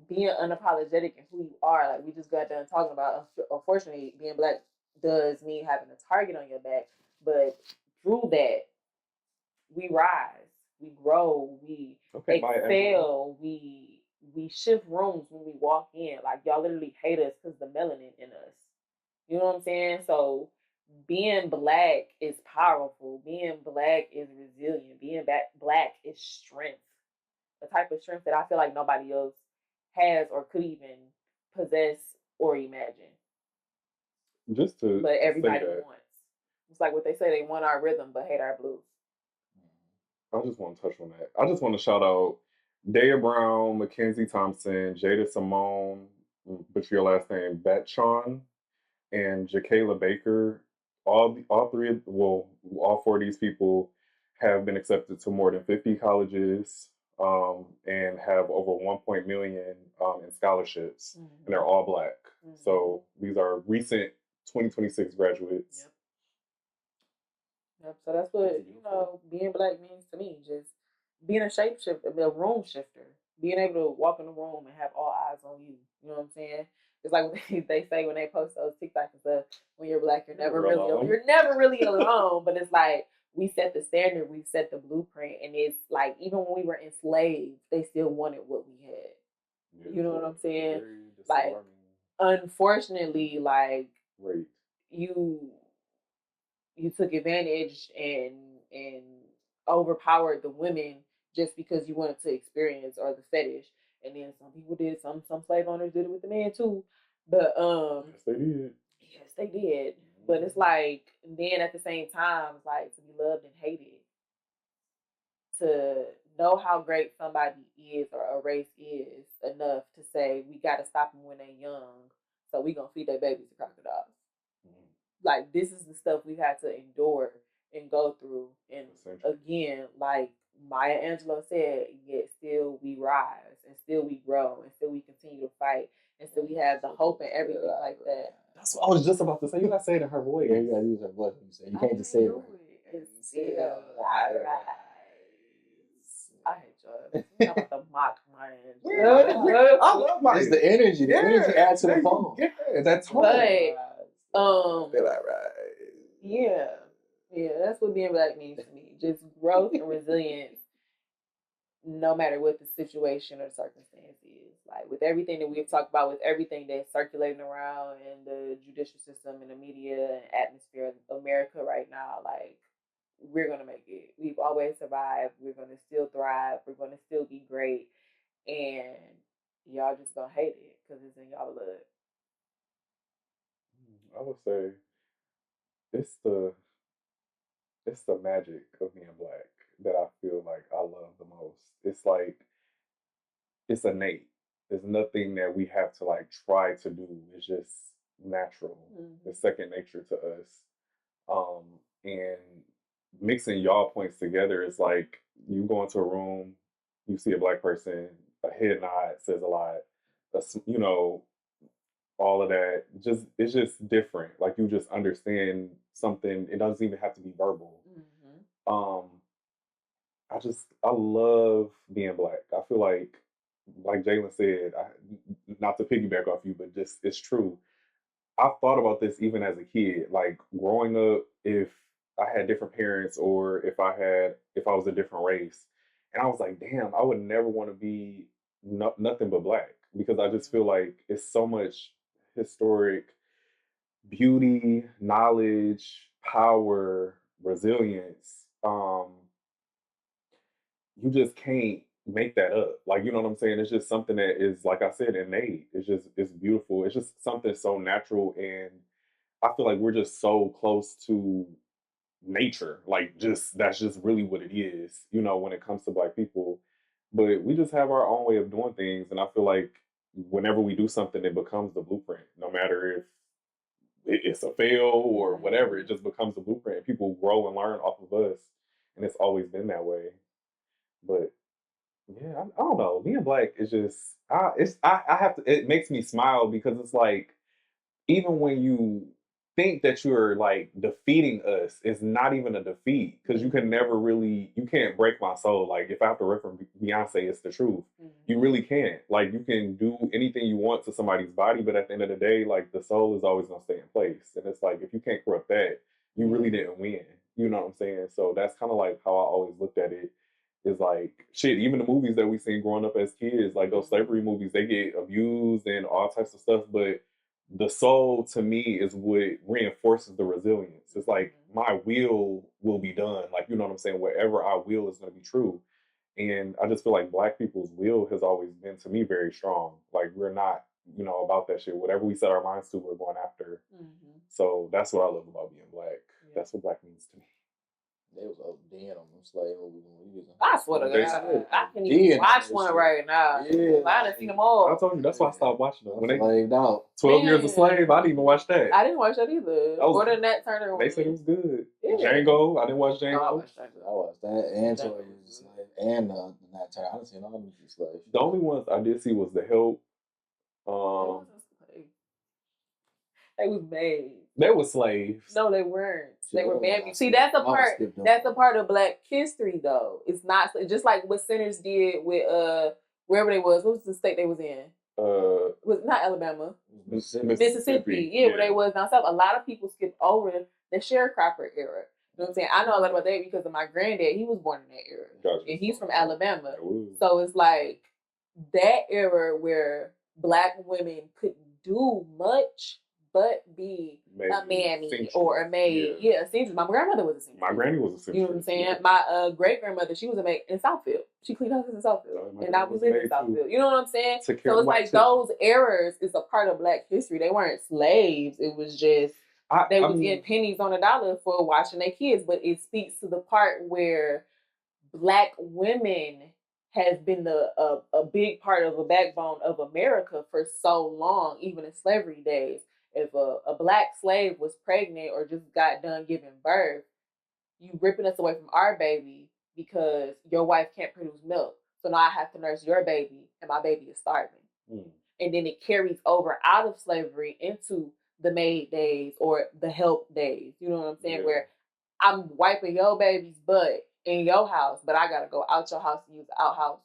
being unapologetic in who you are. Like, we just got done talking about, unfortunately, being Black does mean having a target on your back, but through that, we rise, we grow, we excel, we shift rooms when we walk in. Like, y'all literally hate us because the melanin in us. You know what I'm saying? So being Black is powerful. Being Black is resilient. Being Black is strength. The type of strength that I feel like nobody else has or could even possess or imagine. But everybody wants. It's like what they say, they want our rhythm but hate our blues. I just want to touch on that. I just want to shout out Daya Brown, Mackenzie Thompson, Jada Simone, but your last name, Betchon, and Jakayla Baker. All three, all four of these people have been accepted to more than 50 colleges and have over 1 million in scholarships, and they're all Black. So these are recent 2026 graduates. Yep. So that's what being Black means to me. Just being a shapeshifter, a room shifter, being able to walk in the room and have all eyes on you. You know what I'm saying? It's like what they say when they post those TikToks and stuff. When you're Black, you're never really alone. But it's like we set the standard, we set the blueprint, and it's like even when we were enslaved, they still wanted what we had. Yeah, you know what I'm saying? Like, unfortunately, like you took advantage and overpowered the women just because you wanted to experience or the fetish. And then some people did, some slave owners did it with the men too. But yes, they did. Yes, they did. But it's like then at the same time, it's like to be loved and hated. To know how great somebody is or a race is enough to say we gotta stop them when they're young, so we gonna feed their babies to crocodiles. Like, this is the stuff we've had to endure and go through. And again, like Maya Angelou said, yet still we rise and still we grow and still we continue to fight and still we have the hope and everything like that. That's what I was just about to say. You gotta say it in her voice. Yeah, you gotta use her voice when you say it. You can't just say it right. It's still I rise. I hate y'all. I'm about to mock Maya Angelou. I love Maya. It's the energy. The energy adds to the poem. Yeah, that's right. Yeah, that's what being Black means to me. Just growth and resilience, no matter what the situation or circumstance is. Like with everything that we've talked about, with everything that's circulating around in the judicial system and the media and atmosphere of America right now, like we're gonna make it. We've always survived. We're gonna still thrive. We're gonna still be great, and y'all just gonna hate it because it's in y'all blood. I would say it's the magic of being Black that I feel like I love the most. It's like it's innate. There's nothing that we have to like try to do. It's just natural. It's second nature to us. And mixing y'all points together is like you go into a room, you see a Black person, a head nod says a lot. All of that. It's just different. Like you just understand something. It doesn't even have to be verbal. I love being Black. I feel like Jalen said, not to piggyback off you, but just it's true. I've thought about this even as a kid. Like growing up, if I had different parents or if I was a different race, and I was like, damn, I would never want to be nothing but Black because I just feel like it's so much historic beauty, knowledge, power, resilience. You just can't make that up. Like, you know what I'm saying? It's just something that is, like I said, innate. It's beautiful. It's just something so natural. And I feel like we're just so close to nature. Like, that's just really what it is, when it comes to Black people. But we just have our own way of doing things. And I feel like whenever we do something, it becomes the blueprint, no matter if it's a fail or whatever, it just becomes the blueprint. People grow and learn off of us. And it's always been that way. But yeah, I don't know. Being Black is just I have to. It makes me smile because it's like even when you think that you're like defeating us, it's not even a defeat because you can't break my soul. Like if I have to reference Beyonce, it's the truth. You really can't. Like you can do anything you want to somebody's body, but at the end of the day, like the soul is always gonna stay in place. And it's like if you can't corrupt that, you really didn't win. You know what I'm saying? So that's kind of like how I always looked at it. Is like shit. Even the movies that we seen growing up as kids, like those slavery movies, they get abused and all types of stuff. But the soul, to me, is what reinforces the resilience. It's like my will be done. Like you know what I'm saying. Whatever I will is going to be true. And I just feel like Black people's will has always been to me very strong. Like we're not, about that shit. Whatever we set our minds to, we're going after. So that's what I love about being Black. Yeah. That's what Black means to me. They was ODing on them slave movies when we was in I swear to They God, said I can't ODing even on watch that one shit. right now. Yeah, I done seen them I all. told you that's why I stopped watching them. When they slaved out. 12 Years a Man. Slave, I didn't even watch that. I didn't watch that either. That was- Or the Nat Turner one. They said it was good. Yeah. Django, I didn't watch Oh, I Django. watched that. I watched that and That 12 was Years a Slave and the Nat Turner. I done seen all them slaves. The only ones I did see was The Help. They wasn't slaves. They was made. They were slaves. No, they weren't. They were Yeah, made. See, that's the I would part. skip them That's the parts. part of Black history, though. It's not just like what Sinners did with wherever they was. What was the state they was in? Was not Alabama. Mississippi. Yeah, where they was down south. A lot of people skip over the sharecropper era. You know what I'm saying? I know a lot about that because of my granddad. He was born in that era. Gotcha. And he's from Alabama. Ooh. So it's like that era where Black women couldn't do much but be Maybe a mammy seamstress. or a maid. Yeah, a seamstress. My grandmother was a seamstress. My granny was a seamstress. You know what I'm saying? Yeah. My great grandmother, she was a maid in Southfield. She cleaned houses in Southfield. My And granny I was was a living in maid, too. Southfield. You know what I'm saying? Took care So of it's white like those eras is a part of Black history. They weren't slaves. It was just they was getting pennies on a dollar for watching their kids. But it speaks to the part where Black women has been a big part of a backbone of America for so long, even in slavery days. If a Black slave was pregnant or just got done giving birth, you ripping us away from our baby because your wife can't produce milk. So now I have to nurse your baby and my baby is starving. And then it carries over out of slavery into the maid days or the help days. You know what I'm saying? Yeah. Where I'm wiping your baby's butt in your house, but I gotta go out your house and use the outhouse.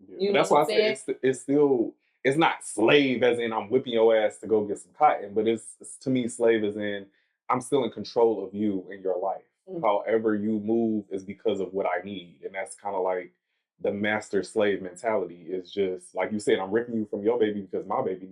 Yeah. You know That's what why I'm I say it's still, it's not slave as in I'm whipping your ass to go get some cotton, but it's to me slave as in I'm still in control of you and your life. However you move is because of what I need. And that's kind of like the master slave mentality. Is just like you said, I'm ripping you from your baby because my baby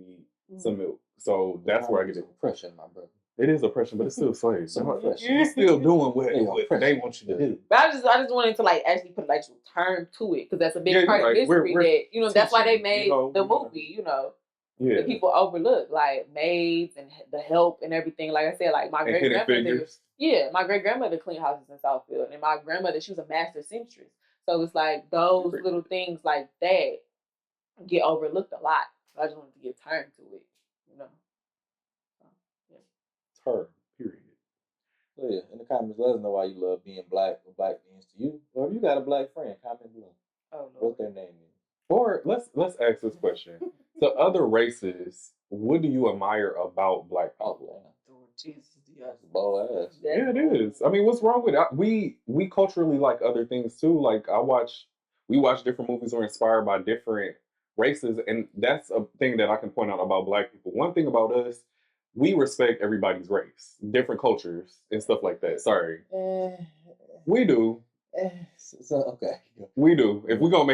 needs some milk. So that's where I get it. Oppression, my brother. It is oppression, but it's still slaves. Some oppression. You're still doing what Yeah, they want you to do. But I just wanted to like actually put an actual term to it because that's a big Yeah, part you're of right. history We're that you know that's why they teaching, made you know, the we're gonna- movie. You know, Yeah. that people overlook like maids and the help and everything. Like I said, like my And great hidden grandmother. figures. Yeah, my great grandmother cleaned houses in Southfield, and my grandmother, she was a master seamstress. So it's like those little things like that get overlooked a lot. So I just wanted to give time to it, you know. So, yeah. It's her, period. So yeah, in the comments, let us know why you love being Black or Black means to you. Or if you got a Black friend, comment below. Oh, What their name is. Or let's ask this question. To other races, what do you admire about Black Oh, people? damn. Oh, Jesus, yes. That's bold ass. Yeah, it is. I mean, what's wrong with it? We culturally like other things too. Like we watch different movies or inspired by different races, and that's a thing that I can point out about Black people. One thing about us, we respect everybody's race, different cultures and stuff like that. Sorry, we do. So, okay. We do. If we're gonna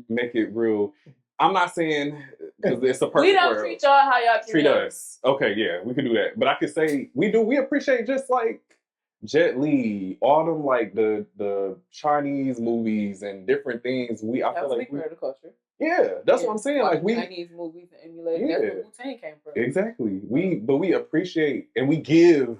make it real, I'm not saying because it's a perfect We don't world. treat y'all how y'all Treat us. Okay, yeah, we can do that. But I could say we do. We appreciate just like Jet Li, all them like the Chinese movies and different things. I That feel was a like big part of the culture. yeah, that's what I'm saying. Like we Chinese movies and emulating. That's where Wu-Tang came from. exactly. We appreciate and we give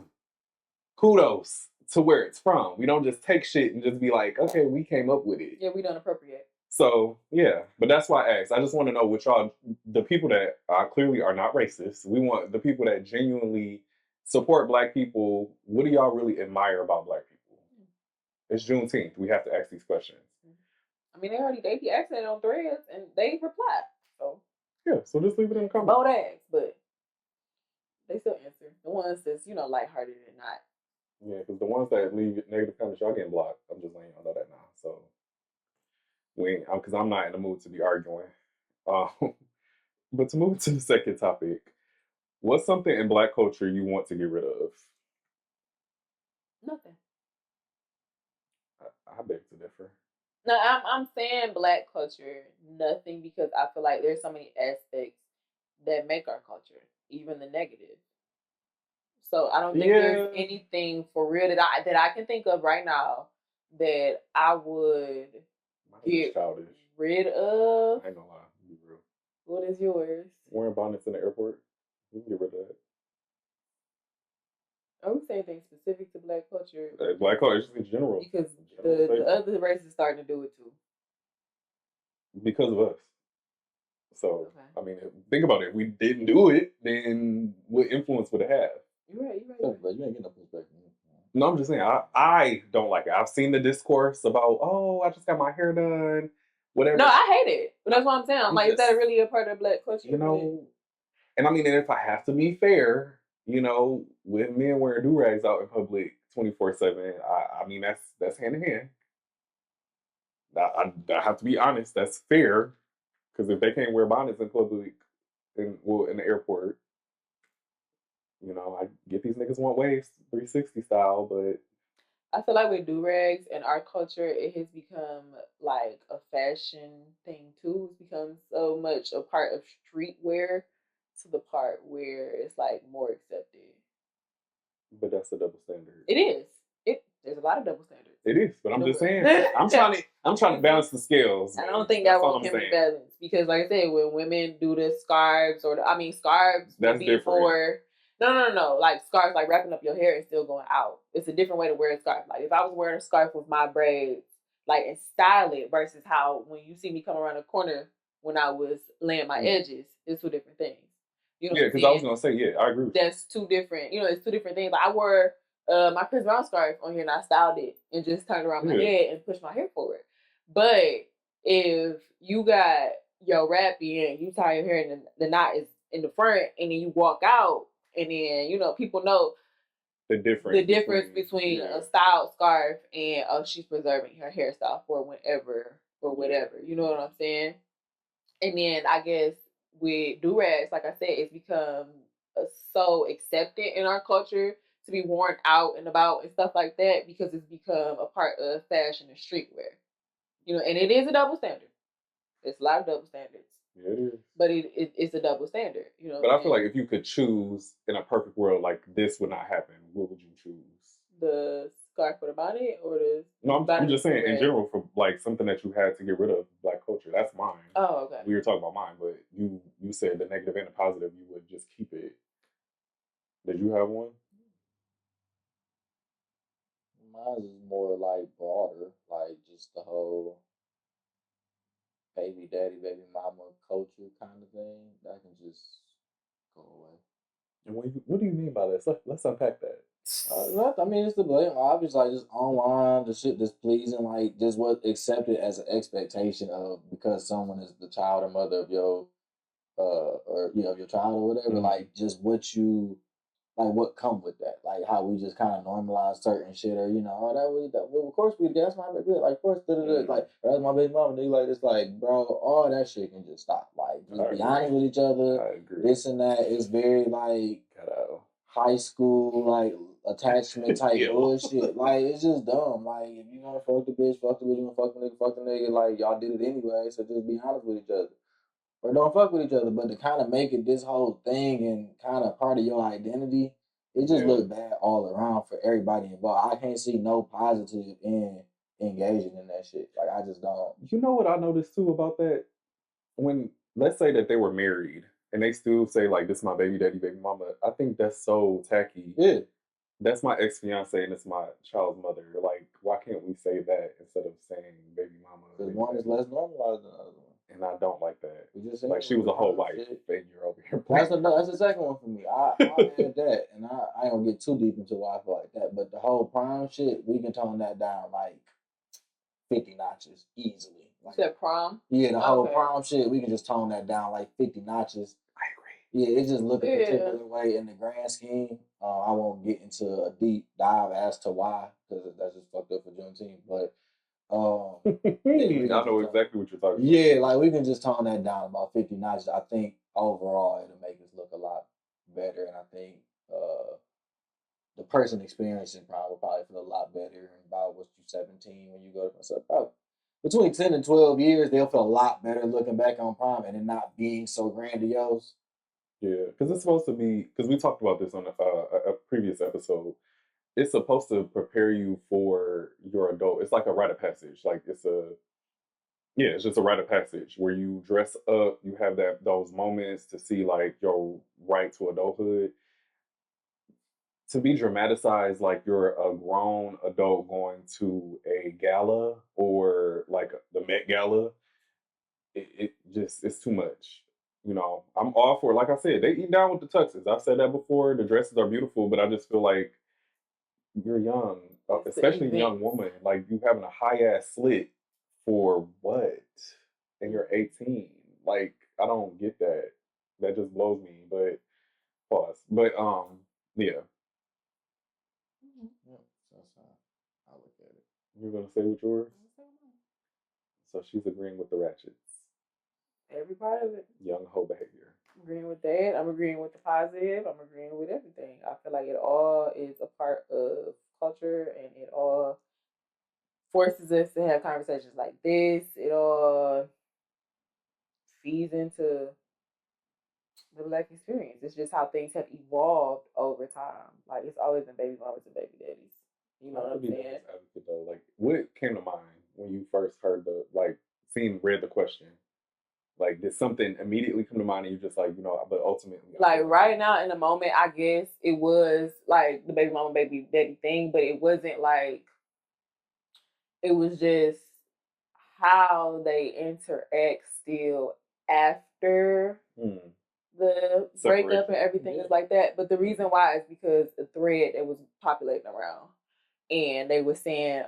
kudos to where it's from. We don't just take shit and just be like, okay, we came up with it. Yeah, we don't appropriate. So yeah, but that's why I asked. I just want to know what y'all, the people that clearly are not racist. We want the people that genuinely support Black people. What do y'all really admire about Black people? It's Juneteenth. We have to ask these questions. I mean, they be asking it on threads and they reply. So yeah, so just leave it in the comments. bold ass, but they still answer. The ones that's lighthearted and not. Yeah, because the ones that leave negative comments, y'all getting blocked. I'm just letting y'all know that now. So because I'm not in the mood to be arguing. But to move to the second topic, what's something in Black culture you want to get rid of? Nothing. I beg to differ. No, I'm saying Black culture, nothing, because I feel like there's so many aspects that make our culture, even the negative. So I don't think there's anything for real that I can think of right now that I would get rid of. I ain't gonna lie, be real. What is yours? Wearing bonnets in the airport. You can get rid of that. Are we saying things specific to Black culture? Black culture just in general. Because General the other races starting to do it too. Because of us. So, Okay. I mean, think about it. If we didn't do it, then what influence would it have? You're right. But you ain't getting no perspective. No, I'm just saying, I don't like it. I've seen the discourse about, oh, I just got my hair done, whatever. No, I hate it. But that's what I'm saying. I'm like, is that really a part of Black culture? You know, and I mean, and if I have to be fair, you know, with men wearing do-rags out in public 24/7, I mean, that's hand in hand. I have to be honest, that's fair. Because if they can't wear bonnets in public, in the airport, you know, I get these niggas want waves 360 style, but I feel like with do-rags in our culture, it has become like a fashion thing too. It's become so much a part of streetwear to the part where it's like more accepted. that's a double standard. It is. There's a lot of double standards. It is, but I'm just saying, I'm trying to balance the scales. I don't think that one can be balanced because, like I said, when women do the scarves scarves that's be different. For no, like scarves, like wrapping up your hair and still going out. It's a different way to wear a scarf. Like if I was wearing a scarf with my braids, like and style it versus how when you see me come around the corner when I was laying my edges, it's two different things. You know because I was gonna say, yeah, I agree. That's two different. You know, it's two different things. Like I wore my Chris Brown scarf on here and I styled it and just turned around my head and pushed my hair forward. But if you got your wrappy and you tie your hair and the knot is in the front and then you walk out and then, you know, people know the difference between a styled scarf and she's preserving her hairstyle for whatever. You know what I'm saying? And then I guess with do-rags, like I said, it's become so accepted in our culture to be worn out and about and stuff like that because it's become a part of fashion and streetwear. You know, and it is a double standard. It's a lot of double standards. Yeah, it is. But it's a double standard, you know. But I feel like if you could choose in a perfect world, like this would not happen, what would you choose? The scarf for the bonnet or the... No, I'm just saying in general for like something that you had to get rid of Black culture. That's mine. Oh, okay. We were talking about mine, but you said the negative and the positive, you would just keep it. Did you have one? Mine is more like broader, like just the whole baby daddy, baby mama culture kind of thing. That can just go away. And what do you mean by that? Let's unpack that. I mean, it's the blatant obvious, like just online, the shit that's pleasing, like just what accepted as an expectation of because someone is the child or mother of your, or you know, your child or whatever. Like just what you, like what come with that, like how we just kind of normalize certain shit, or you know, oh well, of course that's my baby, like of course, like that's my baby mama. They like it's like, bro, all that shit can just stop. Like just be honest with each other. I agree. This and that is very like high school like attachment type bullshit. Like it's just dumb. Like if you wanna fuck the bitch, fuck the bitch. You wanna fuck the nigga. Like y'all did it anyway, so just be honest with each other. Or don't fuck with each other, but to kind of make it this whole thing and kind of part of your identity, it just look bad all around for everybody involved. I can't see no positive in engaging in that shit. Like I just don't. You know what I noticed too about that? When let's say that they were married and they still say like this is my baby daddy, baby mama, I think that's so tacky. Yeah. That's my ex-fiance and it's my child's mother. Like, why can't we say that instead of saying baby mama? Because one is less normalized than the other one. And I don't like that. We just like she was a whole wife, and you're over here. That's the second one for me. I had that, and I ain't gonna get too deep into why I feel like that. But the whole prom shit, we can tone that down like 50 notches easily. Like, you said prom? Yeah, the whole prom shit, we can just tone that down like 50 notches. I agree. Yeah, it just look a particular way in the grand scheme. I won't get into a deep dive as to why, because that's just fucked up for Juneteenth. But I know exactly what you're talking about. Yeah, like we can just tone that down about 50 notches. I think overall it'll make us look a lot better, and I think the person experiencing prom will probably feel a lot better about what you 17 when you go to about between 10 and 12 years, they'll feel a lot better looking back on prom and it not being so grandiose. Yeah, because it's supposed to be, because we talked about this on a previous episode. It's supposed to prepare you for your adult. It's like a rite of passage. Like it's just a rite of passage where you dress up, you have those moments to see like your right to adulthood. to be dramatized like you're a grown adult going to a gala or like the Met Gala, it just it's too much. You know, I'm all for it. Like I said, they eat down with the tuxes. I've said that before. The dresses are beautiful, but I just feel like you're young, It's the especially a young events. woman. Like you having a high ass slit for what? And you're 18. Like I don't get that. That just blows me. But pause. But yeah. Yeah, that's how I look at it. You're gonna say what yours? So she's agreeing with the ratchets. Every part of it. Young hoe behavior. I'm agreeing with that. I'm agreeing with the positive. I'm agreeing with everything. I feel like it all is a part of culture, and it all forces us to have conversations like this. It all feeds into the Black experience. It's just how things have evolved over time. Like it's always been baby mamas and baby daddies. You know Not what to I'm be saying? honest advocate though, like what came to mind when you first heard the read the question? Like did something immediately come to mind and you just like, you know, but ultimately Like right now in the moment, I guess it was like the baby mama, baby daddy thing, but it wasn't like it was just how they interact still after the breakup and everything is like that. But the reason why is because the thread that was populating around, and they were saying,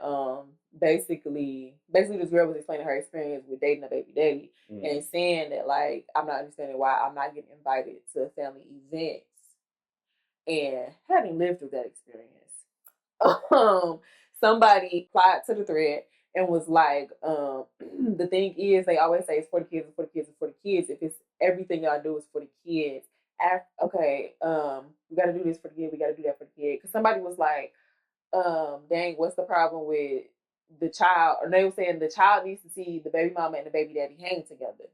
basically this girl was explaining her experience with dating a baby daddy and saying that like I'm not understanding why I'm not getting invited to family events, and having lived through that experience. Somebody applied to the thread and was like, the thing is, they always say it's for the kids, it's for the kids, it's for the kids. If it's everything y'all do is for the kids, okay, we got to do this for the kid, we got to do that for the kid. Because somebody was like, dang, what's the problem with the child? Or they were saying the child needs to see the baby mama and the baby daddy hang together.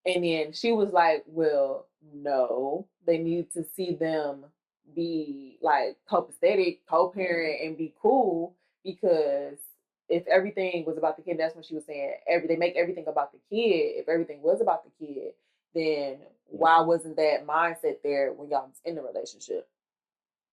And then she was like, well, no, they need to see them be like copacetic, co-parent, and be cool, because if everything was about the kid, that's what she was saying. They make everything about the kid. If everything was about the kid, then why wasn't that mindset there when y'all was in the relationship?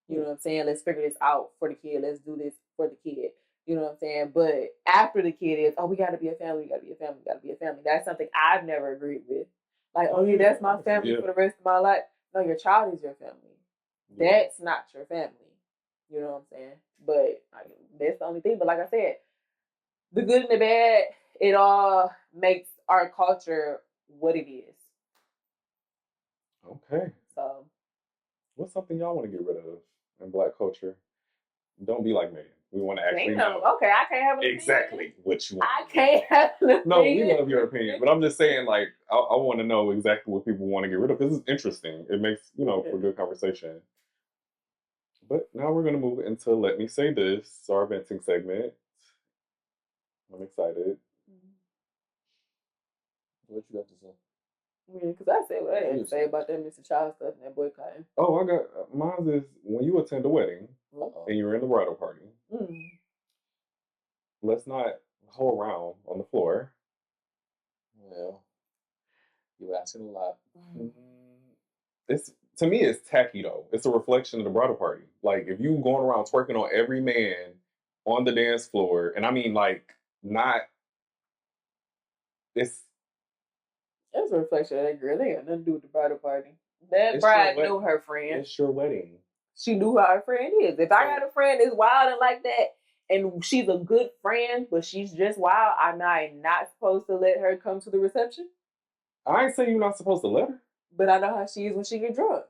You know what I'm saying? Let's figure this out for the kid. Let's do this for the kid. You know what I'm saying? But after the kid is, oh, we got to be a family. We got to be a family. We got to be a family. That's something I've never agreed with. Like, oh, yeah, that's my family for the rest of my life. No, your child is your family. That's not your family. You know what I'm saying? But that's the only thing. But like I said, the good and the bad, it all makes our culture what it is. Okay. So, what's something y'all want to get rid of in Black culture? Don't be like Maegan. We want to actually know. Okay, I can't have an exactly what you want. I can't have an opinion. No, we love your opinion, but I'm just saying, like, I want to know exactly what people want to get rid of because it's interesting. It makes, for good conversation. But now we're going to move into Let Me Say This, our venting segment. I'm excited. What you got to say? Yeah, because I said what I had to say about that Mr. Child stuff and that boycotting. Oh, I got mine is when you attend a wedding and you're in the bridal party. Let's not hoe around on the floor. Well, you asking a lot. It's to me, it's tacky though. It's a reflection of the bridal party. Like if you going around twerking on every man on the dance floor, and I mean like not. It's a reflection of that girl. They got nothing to do with the bridal party. That bride knew her friend. It's your wedding. She knew who her friend is. If I got a friend that's wild and like that, and she's a good friend, but she's just wild, am I not supposed to let her come to the reception? I ain't saying you're not supposed to let her. But I know how she is when she get drunk.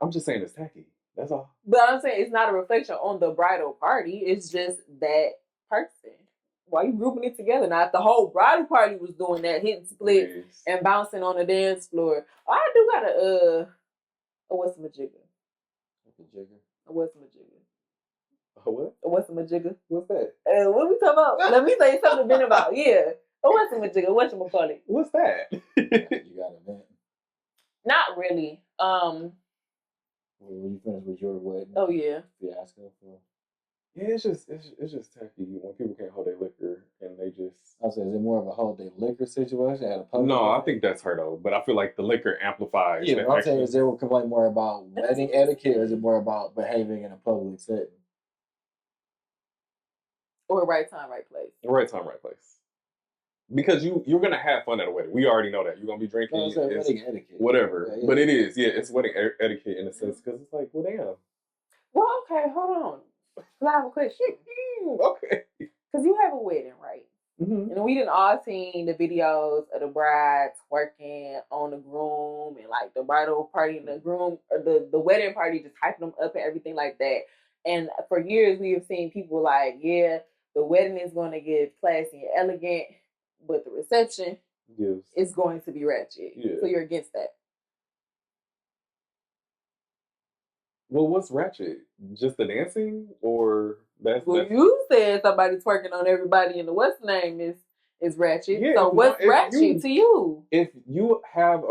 I'm just saying it's tacky. That's all. But I'm saying it's not a reflection on the bridal party. It's just that person. Why you grouping it together? Now, if the whole bridal party was doing that, hitting splits and bouncing on the dance floor, I do got a what's my jigger? What's my jigger? What? What's my jigger? What's that? What we talking about? Let me say something been about. Yeah. What's my jigger? What you call it? What's that? You got a vent. Not really. When you finish with your wedding. Oh yeah. Fiasco for. Yeah, it's just tacky when people can't hold their liquor and they just. I said, is it more of a hold their liquor situation at a public? No, I event? think that's her though. But I feel like the liquor amplifies. Yeah, the but I'm saying, action. is there a complaint more about wedding etiquette, or is it more about behaving in a public setting? Or right time, right place. Right time, right place. Because you're gonna have fun at a wedding. We already know that you're gonna be drinking. No, I'm saying wedding etiquette. Whatever, Yeah, yeah. but it is. Yeah, it's wedding etiquette in a sense because it's like, well, damn. Well, okay, hold on. I have a question. Okay. Because you have a wedding, right? Mm-hmm. And we done all seen the videos of the bride twerking on the groom and like the bridal party and the groom or the wedding party just hyping them up and everything like that. And for years we have seen people like, yeah, the wedding is going to get classy and elegant, but the reception is going to be ratchet. Yeah. So you're against that. Well, what's ratchet? Just the dancing, or that's? You said somebody twerking on everybody, and the what's name is ratchet. Yeah, so what's ratchet to you? If you have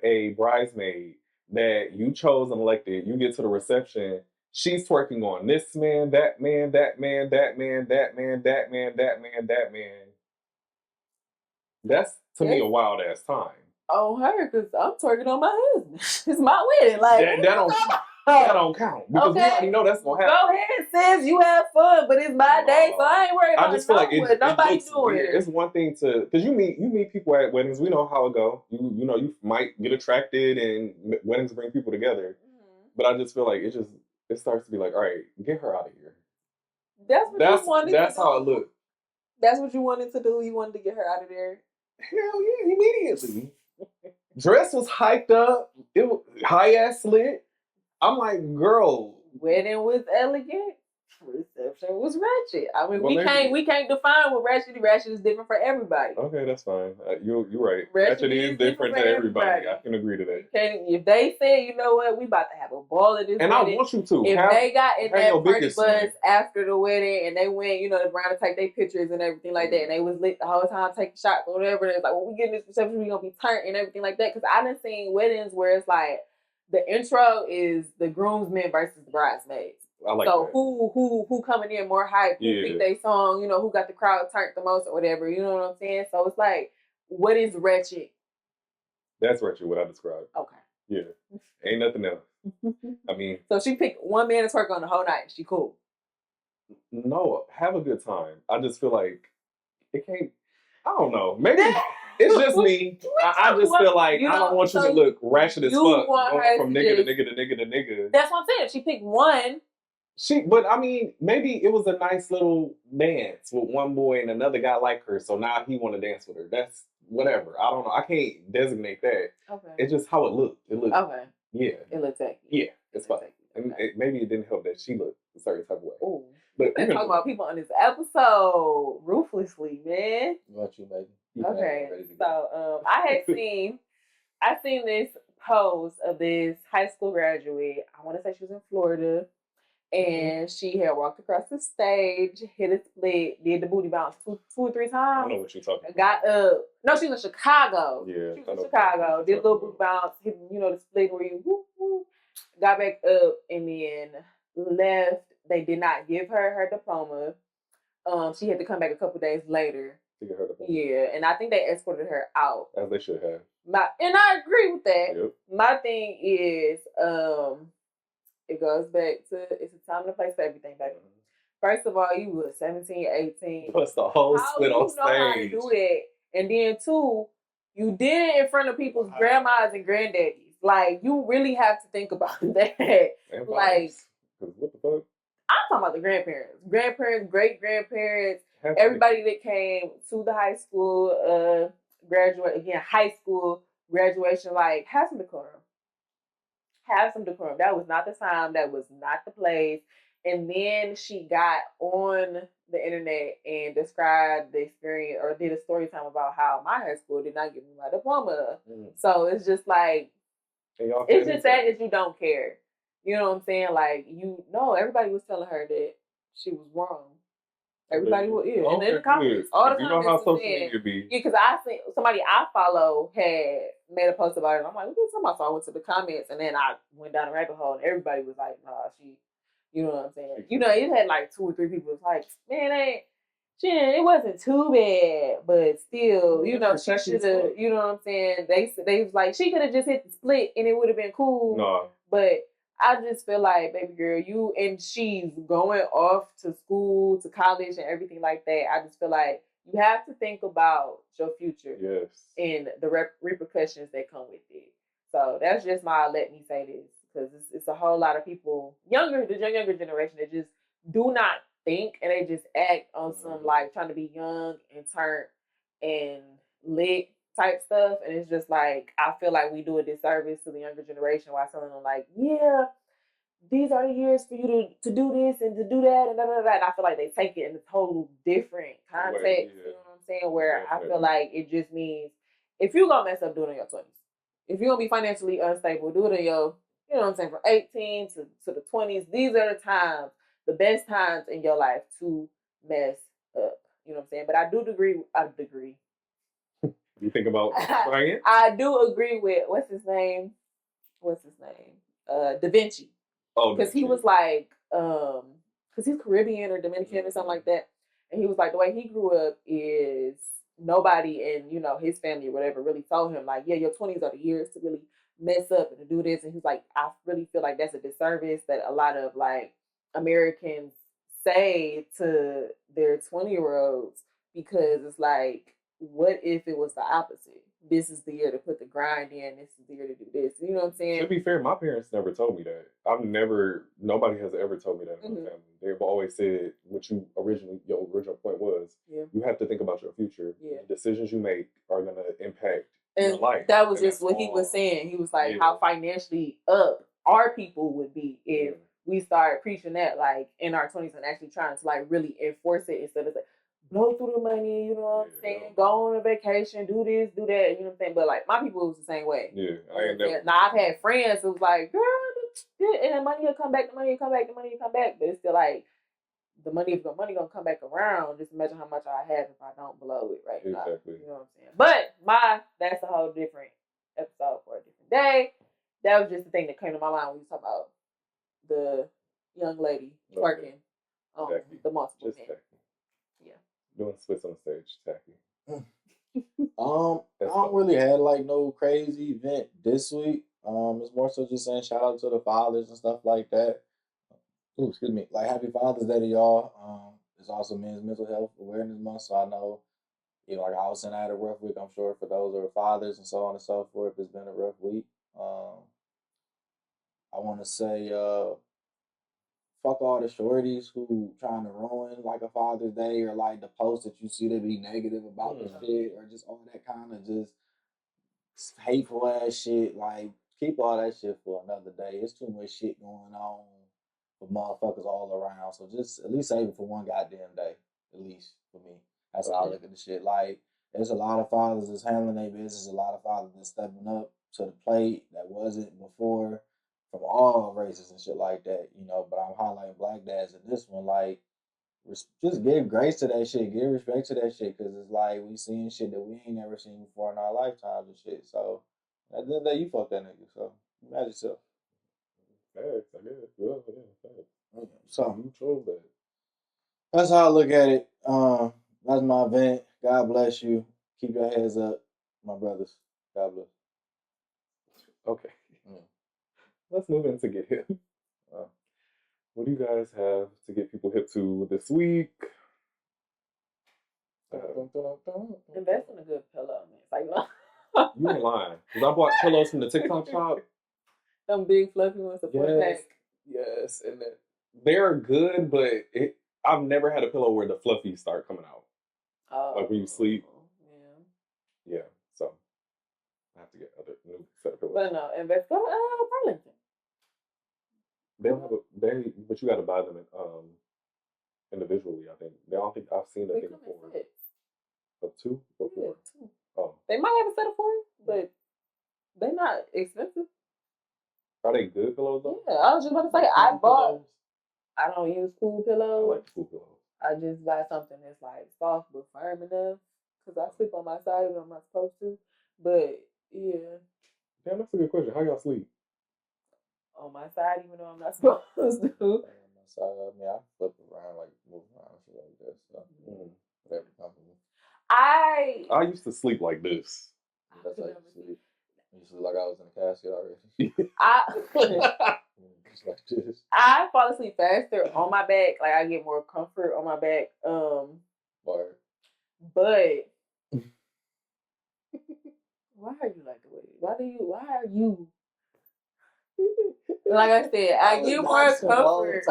a bridesmaid that you chose and elected, you get to the reception. She's twerking on this man, that man, that man, that man, that man, that man, that man, that man. That's to me a wild ass time. On her, because I'm twerking on my husband. It's my wedding. Like that don't count because we already know that's gonna happen. Go ahead, sis. You have fun, but it's my day, so I ain't worried about. I just feel like nobody doing it. It's one thing to because you meet people at weddings. We know how it go. You know you might get attracted, and weddings bring people together. Mm-hmm. But I just feel like it starts to be like, all right, get her out of here. That's you wanted. That's how it looked. That's what you wanted to do. You wanted to get her out of there. Hell yeah, immediately. Dress was hyped up. It was high ass slit. I'm like, girl. Wedding was elegant. Reception was ratchet. I mean, we can't define what ratchet is. Ratchet is different for everybody. Okay, that's fine. You're right. Ratchet is different to everybody. I can agree to that. If they say, you know what, we about to have a ball at this and wedding. I want you to. If they got in that party bus after the wedding and they went, around to take their pictures and everything like that, and they was lit the whole time taking shots or whatever, it's like, when we get in this reception, we gonna be turned and everything like that. Because I done seen weddings where it's like the intro is the groomsmen versus the bridesmaids. I like so that. who coming in more hype? Who picked their song? Who got the crowd turned the most or whatever? You know what I'm saying? So it's like, what is ratchet? That's ratchet. What I described. Okay. Yeah. Ain't nothing else. I mean. So she picked one man to twerk on the whole night. She cool. No, have a good time. I just feel like it can't. I don't know. Maybe. It's just me. I just feel like I don't want you to look ratchet as fuck. Going from nigga to nigga to nigga to nigga. That's what I'm saying. She picked one. But I mean, maybe it was a nice little dance with one boy and another guy like her. So now he want to dance with her. That's whatever. I don't know. I can't designate that. Okay. It's just how it looked. It looked. Okay. Yeah. It looked tacky. Yeah. It's fine. And maybe it didn't help that she looked a certain type of way. Ooh. But we're talking about people on this episode ruthlessly, man. What about you, baby? Okay, so I seen this post of this high school graduate. I want to say she was in Florida, and she had walked across the stage, hit a split, did the booty bounce two or three times. I know what you're talking about. Got up. No, she was in Chicago. Yeah, she was in Chicago. Did a little booty bounce, hit the split where you whoop, whoop, got back up, and then left. They did not give her diploma. She had to come back a couple days later. Yeah, and I think they escorted her out. As they should have. And I agree with that. Yep. My thing is, it goes back to it's a time and a place for everything, baby. First of all, you were 17, 18. Plus the whole split on stage. How you know how to do that? And then two, you did it in front of people's grandmas and granddaddies. Like, you really have to think about that. Like, what the fuck? I'm talking about the grandparents, great grandparents, everybody that came to the high school high school graduation. Like, have some decorum. That was not the time. That was not the place. And then she got on the internet and described the experience or did a story time about how my high school did not give me my diploma. So it's just like, it's just sad that you don't care. You know what I'm saying? Like, everybody was telling her that she was wrong. Everybody was, yeah. And in the comments, all the comments how was saying, yeah, because I seen somebody I follow had made a post about it. I'm like, what are you talking about? So I went to the comments and then I went down a rabbit hole and everybody was like, nah, she, You know what I'm saying? You know, it had like 2 or 3 people was like, man, it wasn't too bad, but still, you know, she should have, you know what I'm saying? They was like, she could have just hit the split and it would have been cool. No. But I just feel like, baby girl, you and she's going off to school, to college, and everything like that. I just feel like you have to think about your future, yes, and the repercussions that come with it. So that's just my let me say this, because it's a whole lot of people the younger generation that just do not think, and they just act on some like trying to be young and turn and lit type stuff, and it's just like I feel like we do a disservice to the younger generation while telling them like, yeah, these are the years for you to do this and to do that and da da da. And I feel like they take it in a total different context. You know what I'm saying? Where I feel like it just means if you're gonna mess up, do it in your 20s. If you're gonna be financially unstable, do it in your, you know what I'm saying, from 18 to the 20s. These are the times, the best times in your life to mess up. You know what I'm saying? But I do agree. You think about science? I do agree with what's his name? Da Vinci. Oh, because he was like, because he's Caribbean or Dominican or something like that, and he was like, the way he grew up is nobody in, you know, his family or whatever really told him like, yeah, your 20s are the years to really mess up and to do this, and he's like, I really feel like that's a disservice that a lot of like Americans say to their 20-year-olds, because it's like, what if it was the opposite? This is the year to put the grind in. This is the year to do this. You know what I'm saying? To be fair, my parents never told me that. Nobody has ever told me that in my family. They've always said what your original point was. Yeah. You have to think about your future. Yeah. The decisions you make are going to impact your life. That was just what he was saying. He was like, how financially up our people would be if we start preaching that like in our 20s and actually trying to like really enforce it instead of like, blow through the money, you know what I'm saying? Go on a vacation, do this, do that, you know what I'm saying? But like my people was the same way. Yeah, I ain't never. Now I've had friends who was like, girl, and the money will come back, but it's still like the money gonna come back around. Just imagine how much I have if I don't blow it right now. Exactly. You know what I'm saying? But that's a whole different episode for a different day. That was just the thing that came to my mind when you talk about the young lady twerking on the multiple men. Doing splits on the stage, tacky. I don't really have like no crazy event this week. It's more so just saying shout out to the fathers and stuff like that. Ooh, excuse me. Like happy Father's Day to y'all. It's also Men's Mental Health Awareness Month, so I know, you know, like I was saying, I had a rough week. I'm sure for those who are fathers and so on and so forth, it's been a rough week. I want to say, fuck all the shorties who trying to ruin like a Father's Day, or like the posts that you see that be negative about the shit, or just all that kind of just hateful ass shit. Like, keep all that shit for another day. It's too much shit going on for motherfuckers all around. So just at least save it for one goddamn day. At least for me. That's how I look at the shit. Like, there's a lot of fathers that's handling their business, a lot of fathers that's stepping up to the plate that wasn't before, from all races and shit like that, you know. But I'm highlighting black dads in this one. Like, just give grace to that shit, give respect to that shit, because it's like we seeing shit that we ain't never seen before in our lifetimes and shit. So at the end of the day, you fuck that nigga. So imagine yourself. Facts, I guess. Yeah, facts. So you chose that. That's how I look at it. That's my event. God bless you. Keep your heads up, my brothers. God bless. Okay. Let's move into Get Hip. What do you guys have to get people hip to this week? Invest in a good pillow, man. It's like, no. You ain't lying. Because I bought pillows from the TikTok shop. Them big fluffy ones, the 4-pack. Yes, and they're good, but I've never had a pillow where the fluffies start coming out. Like when you sleep. Yeah. So I have to get other new set of pillows. But no, invest. Go to Burlington. They don't have but you got to buy them individually. I think I don't think I've seen that thing before. Of 2 or 4? 2. Oh, they might have a set of 4, but they're not expensive. Are they good pillows though? Yeah, I was just about to say I don't use cool pillows. I like cool pillows. I just buy something that's like soft but firm enough, because I sleep on my side when I'm not supposed to. But yeah. Damn, that's a good question. How y'all sleep? On my side, even though I'm not supposed to. So I mean, I flip around, like move around, shit like that. So whatever company. I used to sleep like this. That's how you sleep. You sleep like I was in a casket already. Just like this. I fall asleep faster on my back. Like I get more comfort on my back. Or But why are you like the way? Why are you? Like I said, I get more comfort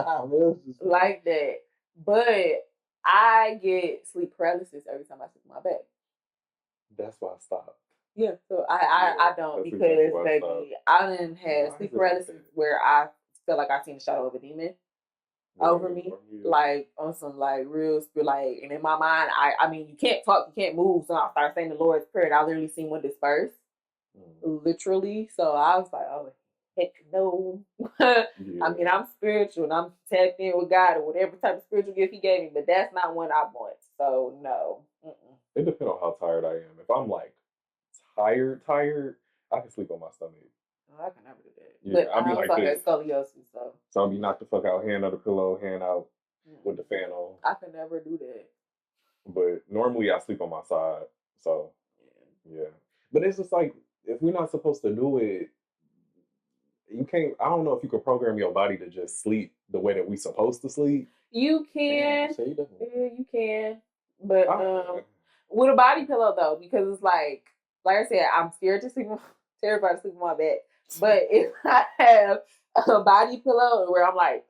like that. But I get sleep paralysis every time I sleep on my back. That's why I stopped. Yeah, so I don't because baby, I didn't have sleep paralysis where I felt like I seen the shadow of a demon over me, like on some like real like, and in my mind, I mean, you can't talk, you can't move, so I started saying the Lord's Prayer, and I literally seen one disperse, literally. So I was like, oh heck no. I mean, I'm spiritual and I'm tapped in with God or whatever type of spiritual gift He gave me, but that's not one I want. So no. It depends on how tired I am. If I'm like tired, I can sleep on my stomach. I can never do that. Yeah, but I'll be like this. Scoliosis, so I'll be knocked the fuck out, hand on the pillow, hand out with the fan on. I can never do that. But normally I sleep on my side. So yeah. But it's just like, if we're not supposed to do it, you can't. I don't know if you can program your body to just sleep the way that we supposed to sleep. You can. Yeah, you can. But with a body pillow though, because it's like I said, I'm scared to sleep, terrified to sleep on my bed. But if I have a body pillow where I'm like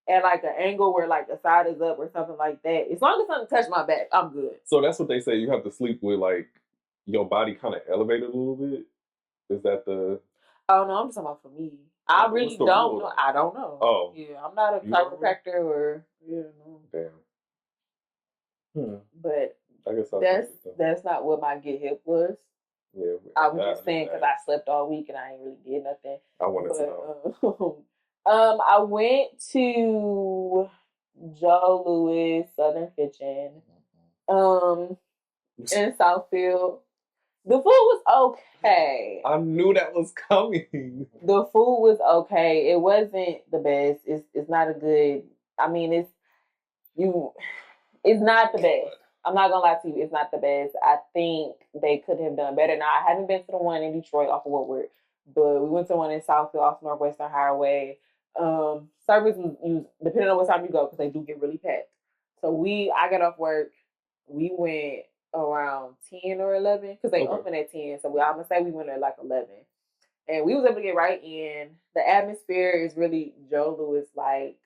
at like an angle where like the side is up or something like that, as long as something touch my back, I'm good. So that's what they say. You have to sleep with like your body kind of elevated a little bit. Is that the? Oh no, I'm just talking about for me. I really don't know. I don't know. Oh, yeah, I'm not a chiropractor or no. Damn. But I guess that's not what my get hip was. Yeah, I was just saying because I slept all week and I ain't really did nothing. I wanted to know. I went to Joe Louis Southern Kitchen, in Southfield. The food was okay. I knew that was coming. The food was okay. It wasn't the best. It's not a good. I mean, it's not the best. I'm not gonna lie to you, it's not the best. I think they could have done better. Now I haven't been to the one in Detroit off of Woodward, but we went to one in Southfield off Northwestern Highway. Service was depending on what time you go because they do get really packed. So I got off work. We went around 10 or 11 because they open at 10. So I'm gonna say we went at like 11, and we was able to get right in. The atmosphere is really Joe Louis, like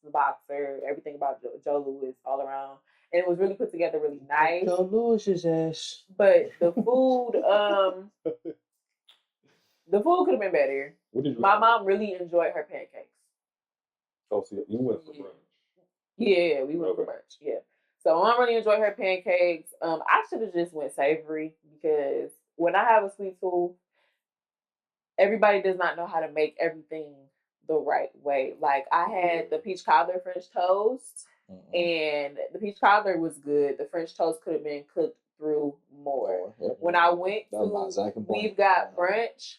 the boxer, everything about Joe Louis all around. And it was really put together really nice. Joe Louis's ass. But the food, the food could have been better. My mom really enjoyed her pancakes. Oh, so you went for brunch? Yeah, we went for brunch. Yeah. So my mom really enjoyed her pancakes. I should have just went savory because when I have a sweet tooth, everybody does not know how to make everything the right way. Like I had the peach cobbler French toast. And the peach cobbler was good. The French toast could have been cooked through more. When I went to We've Got Brunch,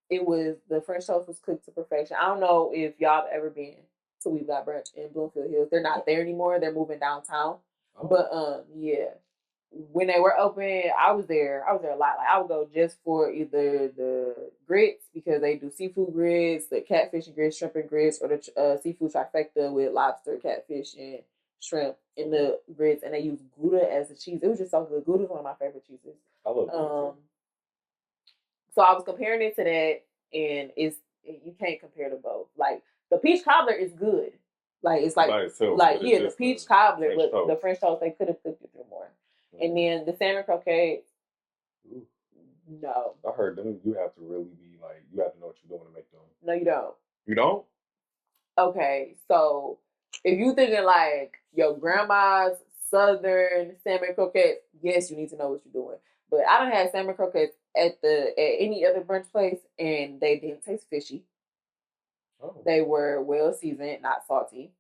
the French toast was cooked to perfection. I don't know if y'all have ever been to We've Got Brunch in Bloomfield Hills. They're not there anymore. They're moving downtown. But yeah, when they were open, I was there a lot. Like I would go just for either the grits because they do seafood grits, the catfish and grits, shrimp and grits, or the seafood trifecta with lobster, catfish, and shrimp in the grits, and they use Gouda as the cheese. It was just so good. Gouda is one of my favorite cheeses. I love Gouda. So I was comparing it to that, and you can't compare the both. Like the peach cobbler is good. Like it's like the peach cobbler, but the French toast they could have cooked it through more. And then the salmon croquette. No. I heard them. You have to really be like you have to know what you're doing to make them. No, you don't. You don't? Okay, so if you thinking like your grandma's southern salmon croquettes, yes, you need to know what you're doing. But I don't have salmon croquettes at any other brunch place, and they didn't taste fishy. Oh. They were well seasoned, not salty,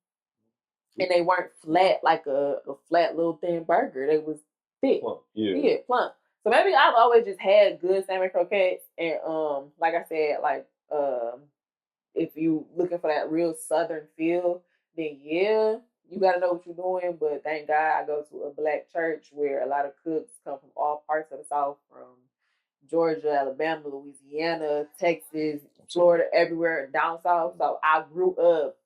and they weren't flat like a flat little thin burger. They was thick, plump. Yeah, plump. So maybe I've always just had good salmon croquettes, and like I said, like if you looking for that real Southern feel, then yeah, you got to know what you're doing. But thank God I go to a black church where a lot of cooks come from all parts of the South, from Georgia, Alabama, Louisiana, Texas, Florida, everywhere down south. So I grew up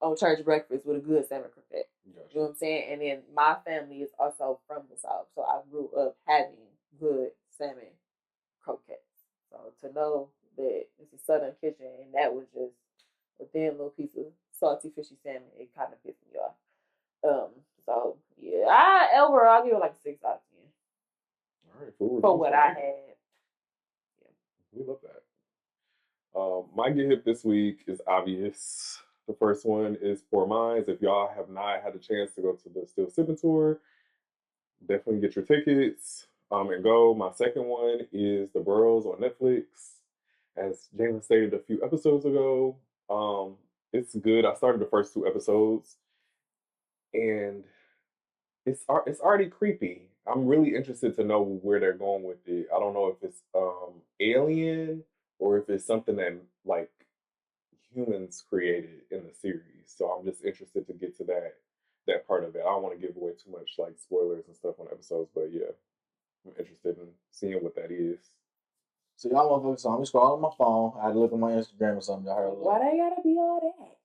on church breakfast with a good salmon croquette. Gotcha. You know what I'm saying? And then my family is also from the South, so I grew up having good salmon croquettes. So to know that it's a Southern kitchen and that was just a thin little piece of salty fishy salmon, it kind of pissed me off. So yeah, I'll give it like 6 out of 10. All right, cool. For what I had. We love that. My get hip this week is obvious. The first one is Pour Minds. If y'all have not had a chance to go to the Still Sipping tour, definitely get your tickets and go. My second one is The Burrows on Netflix. As Jalen stated a few episodes ago, it's good. I started the first 2 episodes, and it's already creepy. I'm really interested to know where they're going with it. I don't know if it's alien or if it's something that like humans created in the series. So I'm just interested to get to that part of it. I don't want to give away too much like spoilers and stuff on episodes, but yeah, I'm interested in seeing what that is. So y'all motherfuckers saw me scroll on my phone. I had to look at my Instagram or something. Y'all heard a little. Why they gotta be all that?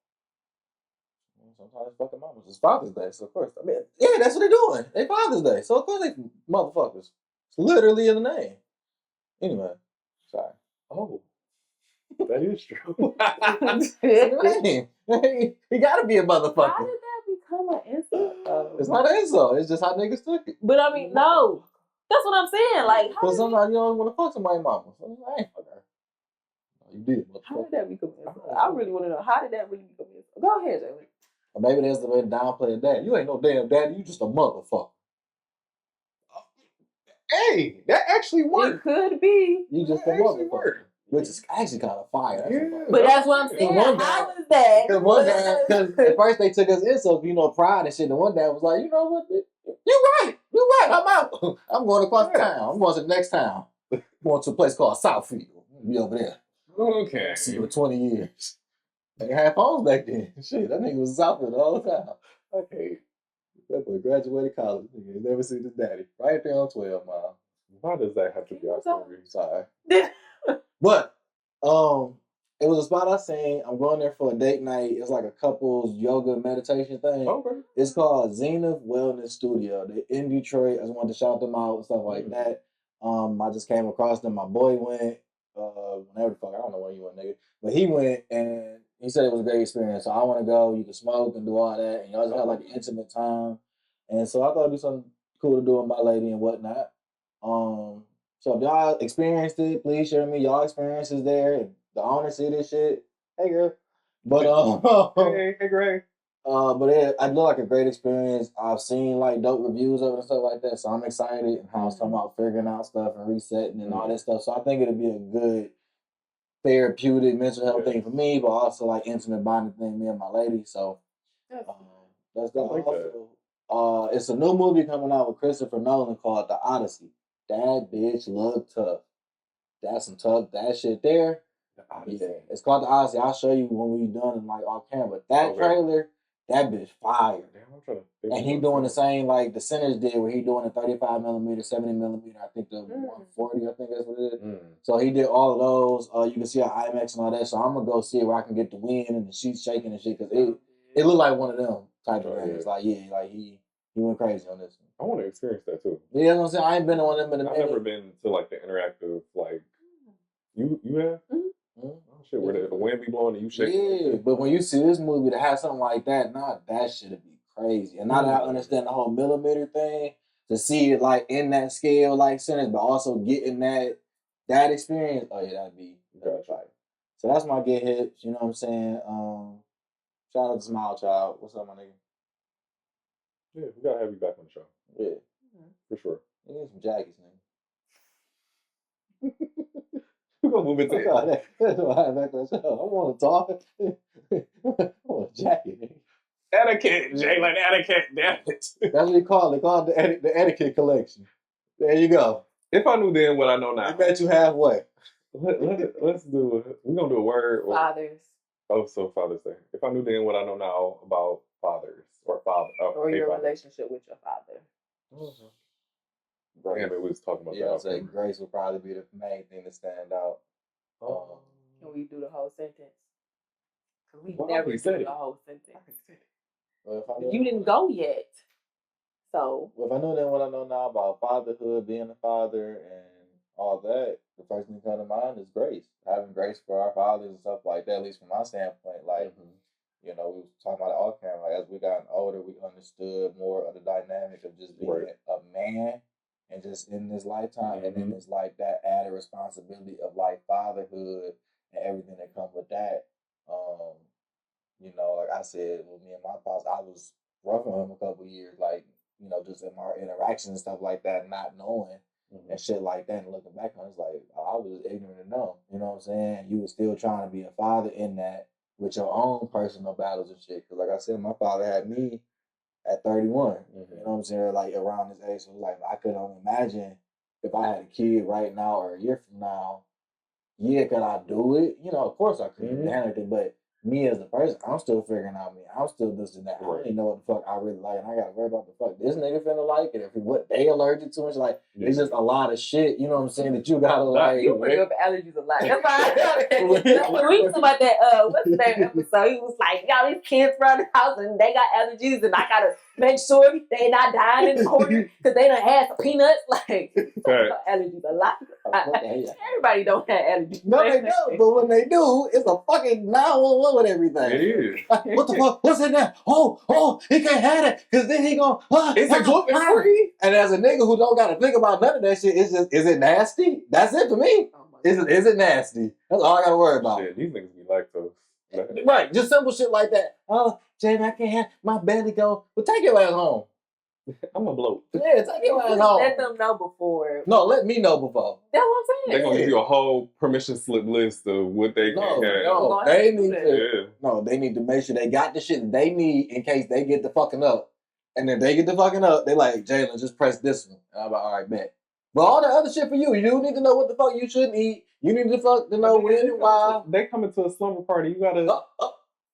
Sometimes fucking mamas. It's Father's Day, so of course. I mean, yeah, that's what they're doing. They Father's Day, so of course they motherfuckers. It's literally in the name. Anyway, sorry. Oh, that is true. He gotta be a motherfucker. How did that become an insult? It's not an insult. It's just how niggas took it. But I mean, no. That's what I'm saying. Like, Because sometimes you don't want to fuck somebody's mama. So I ain't fuck her. No, you did, motherfucker. How did that become an insult? I really want to know. How did that really become an insult? Go ahead, Jalen. Or maybe that's the way to downplay a dad. You ain't no damn daddy. You just a motherfucker. Hey, that actually worked. It could be. You just a motherfucker. Which is actually kind of fire. But that's what I'm saying. How is that? Because at first they took us insult, pride and shit. And one dad was like, you know what? You're right. I'm out. I'm going across town. I'm going to the next town. I'm going to a place called Southfield. Be over there. Okay. See you for 20 years. They had phones back then. Shit, that nigga was in Southfield all the time. Okay. That boy graduated college. Nigga ain't never seen his daddy. Right there on 12 Mile. Why does that have to be our story? Sorry. But it was a spot I seen. I'm going there for a date night. It's like a couples yoga meditation thing. Okay. It's called Zenith Wellness Studio. They're in Detroit. I just wanted to shout them out and stuff like that. I just came across them. My boy went whenever the fuck, I don't know where he went, nigga. But he went and he said it was a great experience. So I want to go. You can smoke and do all that. And y'all just have like an intimate time. And so I thought it'd be something cool to do with my lady and whatnot. So if y'all experienced it, please share with me y'all experiences there. If the owner see this shit, hey girl. But hey Greg. But I look like a great experience. I've seen like dope reviews of it and stuff like that. So I'm excited and how it's talking about figuring out stuff and resetting and all that stuff. So I think it'll be a good therapeutic mental health thing for me, but also like intimate bonding thing, me and my lady. So that's that. Like also, it's a new movie coming out with Christopher Nolan called The Odyssey. That bitch look tough. That's some tough that shit there. Yeah, it's called The Odyssey. I'll show you when we done in like off camera. But that trailer, that bitch fire. Damn, I'm trying to think and he doing the same like the Sinners did, where he doing the 35mm, 70mm. I think the 140. I think that's what it is. So he did all of those. You can see our IMAX and all that. So I'm gonna go see it where I can get the wind and the sheets shaking and shit, because it looked like one of them type of things. Like he went crazy on this one. I want to experience that too. Yeah, I'm saying I ain't been to one of them in a minute. I've never been to like the interactive like. You have? Oh shit, where the wind be blowing and you shaking. Yeah, but when you see this movie to have something like that, that shit'd be crazy. And now that I understand the whole millimeter thing, to see it like in that scale like Sinners, but also getting that experience, oh yeah, that'd be right. So that's my get hips, you know what I'm saying? Shout out to Smile Child. What's up, my nigga? Yeah, we gotta have you back on the show. Yeah. For sure. You need some jackets, nigga. We're gonna move into it. That's why I'm back on the show. I want to talk. I want a jacket, nigga. Etiquette, Jalen, etiquette, damn it. That's what they call it. They call it the etiquette collection. There you go. If I knew then what I know now. I bet you halfway. Let's do it. We're gonna do a word. Fathers. Oh, so Father's Day. If I knew then what I know now about fathers or or a your father. relationship with your father. Grace. Damn it, we was talking about Yeah, that. I'd say grace would probably be the main thing to stand out. Can we do the whole sentence? Because we Well, I never already do said the it. whole sentence. Well, if I knew You didn't go yet. So, Well, if I knew then what I know now about fatherhood, being a father, and all that, the first thing that comes to mind is grace. Having grace for our fathers and stuff like that, at least from my standpoint. Like, you know, we was talking about it all camera. Like, as we gotten older, we understood more of the dynamic of just being Right. a man and just in this lifetime. And then it's like that added responsibility of like fatherhood and everything that comes with that. You know, like I said, with me and my pops, I was rough on him a couple years, like, you know, just in our interactions and stuff like that, not knowing and shit like that. And looking back on it, it's like, I was ignorant to know. You know what I'm saying? You were still trying to be a father in that with your own personal battles and shit. Because, like I said, my father had me at 31. You know what I'm saying? Like, around this age. So, like, I could only imagine if I had a kid right now or a year from now, yeah, could I do it? You know, of course I could handle it, but me as a person, I'm still figuring out me. I'm still this and that. I don't even know what the fuck I really like, and I gotta worry about the fuck this nigga finna like it, if what they allergic to. It's like it's just a lot of shit. You know what I'm saying? That you gotta like. you bring up allergies a lot. That's why we was talking about that. What's the name episode? He was like, y'all, these kids around the house and they got allergies, and I gotta make sure they not dying in the corner because they done had some peanuts. Like allergies a lot. Everybody don't have allergies. No, they don't. But when they do, it's a fucking 911 with everything. It is. Like, what the fuck? What's in there? Oh, he can't have it because then he gonna. Is it gluten free? And as a nigga who don't gotta think about none of that shit, it's just, is it nasty? That's it for me. Is it nasty? That's all I gotta worry about. Shit, these niggas be lactose. Right, just simple shit like that. Oh, Jamie, I can't have my belly go. Well, take your ass home. I'm a bloat. Yeah, take your ass home. Let them know before. No, let me know before. That's what I'm saying. They're gonna give you a whole permission slip list of what they can have. No, they need to. No, they need to make sure they got the shit they need in case they get the fucking up. And if they get the fucking up, they like, Jalen, just press this one. And I'm like, all right, bet. But all the other shit for you, you need to know what the fuck you shouldn't eat. You need to know when and why. They coming to a slumber party. You gotta.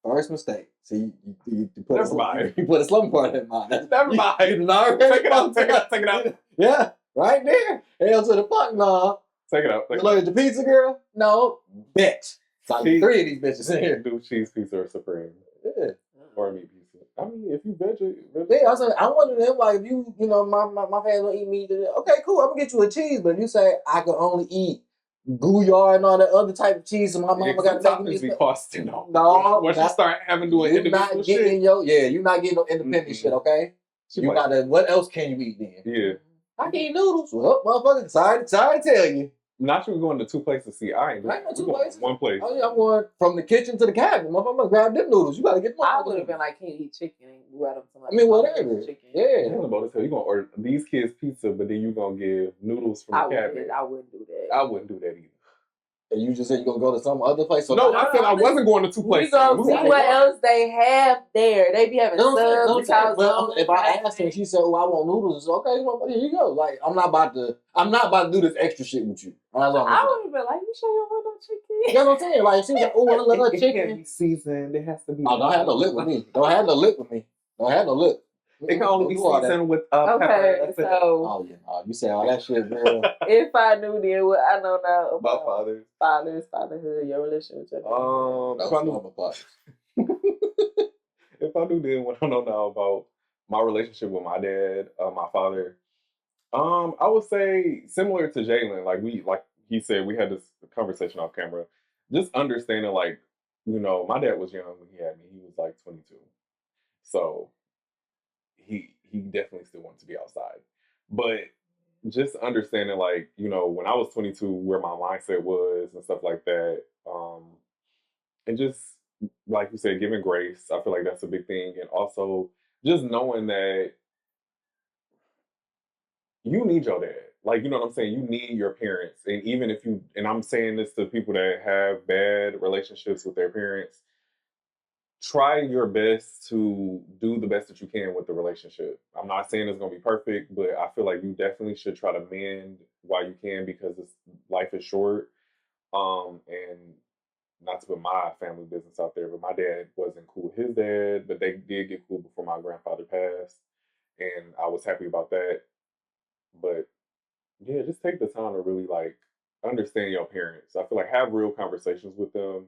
First mistake. See, you put Never mind. You put a slumber party in mind. Never mind. Take it out. Take it out. Yeah, right there. Hell to the fuck no. Take it out. You like the pizza girl? No, bitch. Like 3 of these bitches in here. Do cheese pizza or supreme. Yeah. Or meat pizza. I mean, if you veggie. Yeah, I said, I'm one of them, like, if you know, my fans don't eat meat, okay, cool, I'm gonna get you a cheese, but if you say I can only eat Gouillard and all that other type of cheese, and my mama got to make me costing no. Once you start having to do an individual shit. You're not getting no independent shit, okay? You got to, what else can you eat then? Yeah. I can eat noodles. Well, motherfucker, sorry to tell you. Not you going to 2 places. See, I ain't going to 2 places. One place. Oh, yeah, I'm going from the kitchen to the cabinet. Motherfucker, I'm gonna grab them noodles. You gotta get my. I would have been like, can you eat chicken? I mean, whatever. Chicken. Yeah. You gonna order these kids pizza, but then you gonna give noodles from the cabinet. I wouldn't do that. I wouldn't do that either. And you just said you're gonna go to some other place? So no, I said I wasn't going to 2 places. We gonna see what else they have there. They be having subs. If I asked her and she said, "Oh, I want noodles," it's okay. Well, here you go. Like I'm not about to do this extra shit with you. I would be like, "You sure you want no chicken?" You know what I'm saying? Like she's like, "Oh, I love her chicken." It can't be seasoned. It has to be. Oh, don't have no lip with me. Don't have no lip with me. Don't have no lip. It can only be seasoned with pepper. Okay, so oh yeah, you say all that shit, girl. If I knew then what I know now about fatherhood, your relationship with your if I knew then what I know now about my relationship with my dad, my father, I would say similar to Jalen. Like he said, we had this conversation off camera. Just understanding, like, you know, my dad was young when he had me. He was like 22, so he definitely still wanted to be outside. But just understanding, like, you know, when I was 22, where my mindset was and stuff like that, and just like you said, giving grace. I feel like that's a big thing, and also just knowing that you need your dad. Like, you know what I'm saying? You need your parents. And even if you, and I'm saying this to people that have bad relationships with their parents, try your best to do the best that you can with the relationship. I'm not saying it's going to be perfect, but I feel like you definitely should try to mend while you can because life is short. And not to put my family business out there, but my dad wasn't cool with his dad, but they did get cool before my grandfather passed, and I was happy about that. But yeah, just take the time to really like understand your parents. I feel like have real conversations with them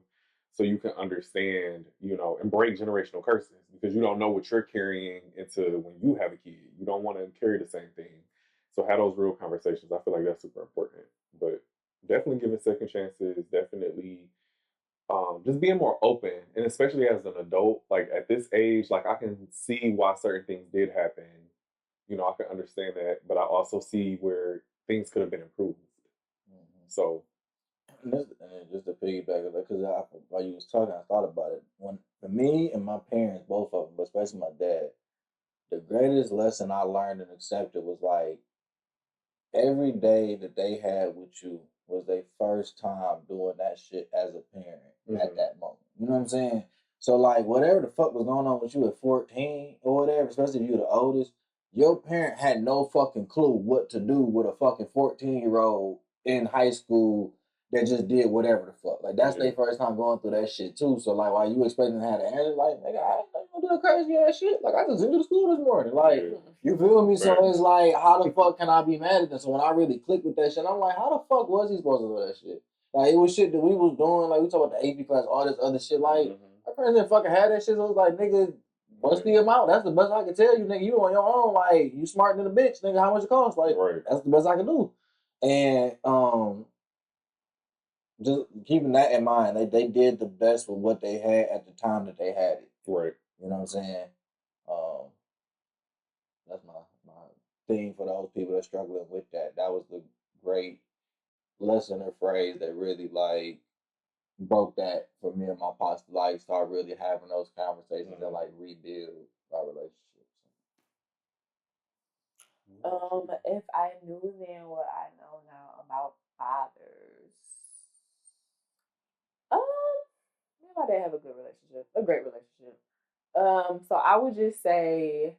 so you can understand, and break generational curses because you don't know what you're carrying into when you have a kid. You don't want to carry the same thing. So have those real conversations. I feel like that's super important. But definitely giving second chances, definitely just being more open, and especially as an adult, like at this age, like I can see why certain things did happen. I can understand that, but I also see where things could have been improved. Mhm. So, And just to piggyback, because while you was talking, I thought about it. When for me and my parents, both of them, but especially my dad, the greatest lesson I learned and accepted was like every day that they had with you was their first time doing that shit as a parent at mhm, that moment. You know what I'm saying? So like whatever the fuck was going on with you at 14 or whatever, especially if you're the oldest, your parent had no fucking clue what to do with a fucking 14-year-old in high school that just did whatever the fuck. Like that's yeah, their first time going through that shit too. So like while you expecting to have the answer, like nigga, I ain't gonna do that crazy ass shit. Like I just went to school this morning. Like yeah, you feel me? So it's facts. like, how the fuck can I be mad at them? So when I really click with that shit, I'm like, how the fuck was he supposed to do that shit? Like it was shit that we was doing. Like we talk about the AP class, all this other shit. Like Mhm, my parents didn't fucking have that shit. So it was like, nigga, bust yeah, the amount. That's the best I can tell you, nigga. You on your own. Like you smarter than a bitch, nigga. How much it costs? Like right, that's the best I can do. And just keeping that in mind, they did the best with what they had at the time that they had it. right. You know what I'm saying? Um, that's my thing for those people that are struggling with that. That was the great lesson or phrase that really like broke that for me and my pops to like start really having those conversations and Mhm. like rebuild our relationships. If I knew then what I know now about fathers, um, me and my dad have a good relationship, a great relationship. So I would just say,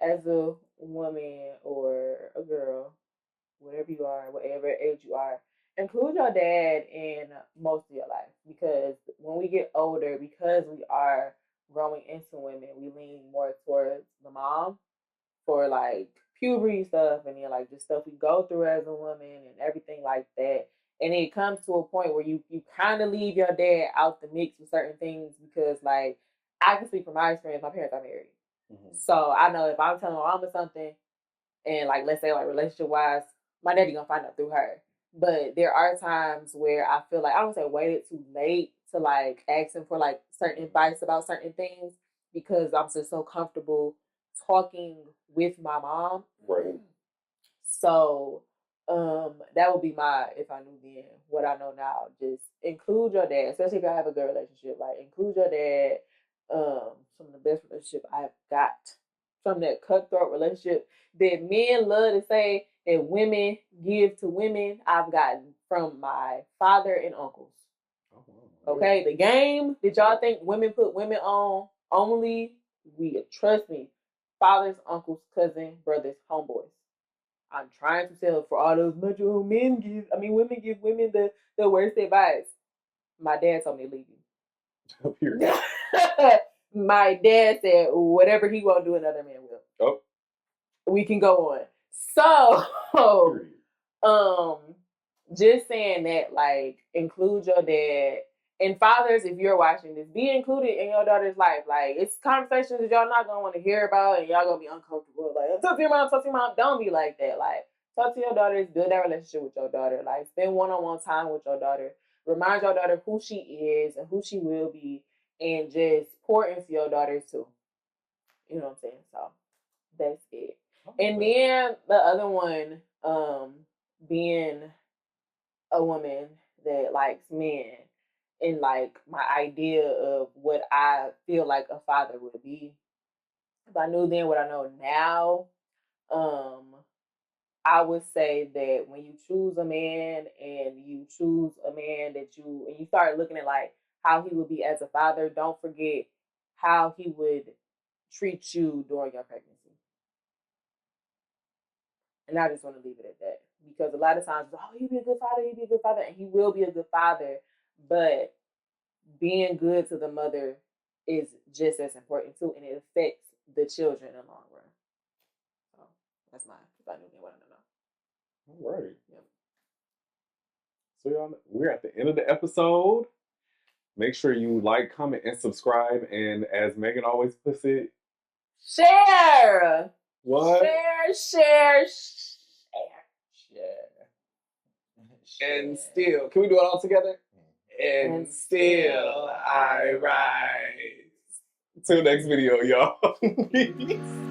as a woman or a girl, whatever you are, whatever age you are, include your dad in most of your life because when we get older, because we are growing into women, we lean more towards the mom for like puberty stuff and then like just stuff we go through as a woman and everything like that. And it comes to a point where you kind of leave your dad out the mix with certain things because like I can speak from my experience. My parents are married, Mhm. so I know if I'm telling my mama something and like let's say like relationship wise, my daddy gonna find out through her. But there are times where I feel like I don't say waited too late to like ask him for like certain advice about certain things because I'm just so comfortable talking with my mom. Right. So that would be my if I knew then what I know now. Just include your dad, especially if I have a good relationship. Like include your dad. Some of the best relationship I've got from that cutthroat relationship that men love to say that women give to women. I've gotten from my father and uncles. Oh, wow. Yeah. Okay, the game that y'all think women put women on only we trust me. Fathers, uncles, cousins, brothers, homeboys. I'm trying to tell for all those macho men give. I mean, women give women the worst advice. My dad told me to leave Period. you. My dad said whatever he won't do, another man will. Oh, We can go on. So, period. um, just saying that, like, include your dad and fathers. If you're watching this, be included in your daughter's life. Like, it's conversations that y'all not gonna want to hear about, and y'all gonna be uncomfortable. Like, talk to your mom, talk to your mom. Don't be like that. Like, talk to your daughters, build that relationship with your daughter. Like, spend one-on-one time with your daughter. Remind your daughter who she is and who she will be, and just pour into your daughter too. You know what I'm saying? So that's it. And then the other one, being a woman that likes men and like my idea of what I feel like a father would be. If I knew then what I know now, um, I would say that when you choose a man and you choose a man that you start looking at like how he would be as a father, don't forget how he would treat you during your pregnancy. And I just want to leave it at that because a lot of times, oh, he'd be a good father, he'd be a good father, and he will be a good father. But being good to the mother is just as important too, and it affects the children in the long run. So that's mine. If I knew they wanted to know. All right. Yep. So y'all, we're at the end of the episode. Make sure you like, comment, and subscribe. And as Megan always puts it, share. What? Share. And still, can we do it all together? And still I rise. Till next video, y'all. Peace.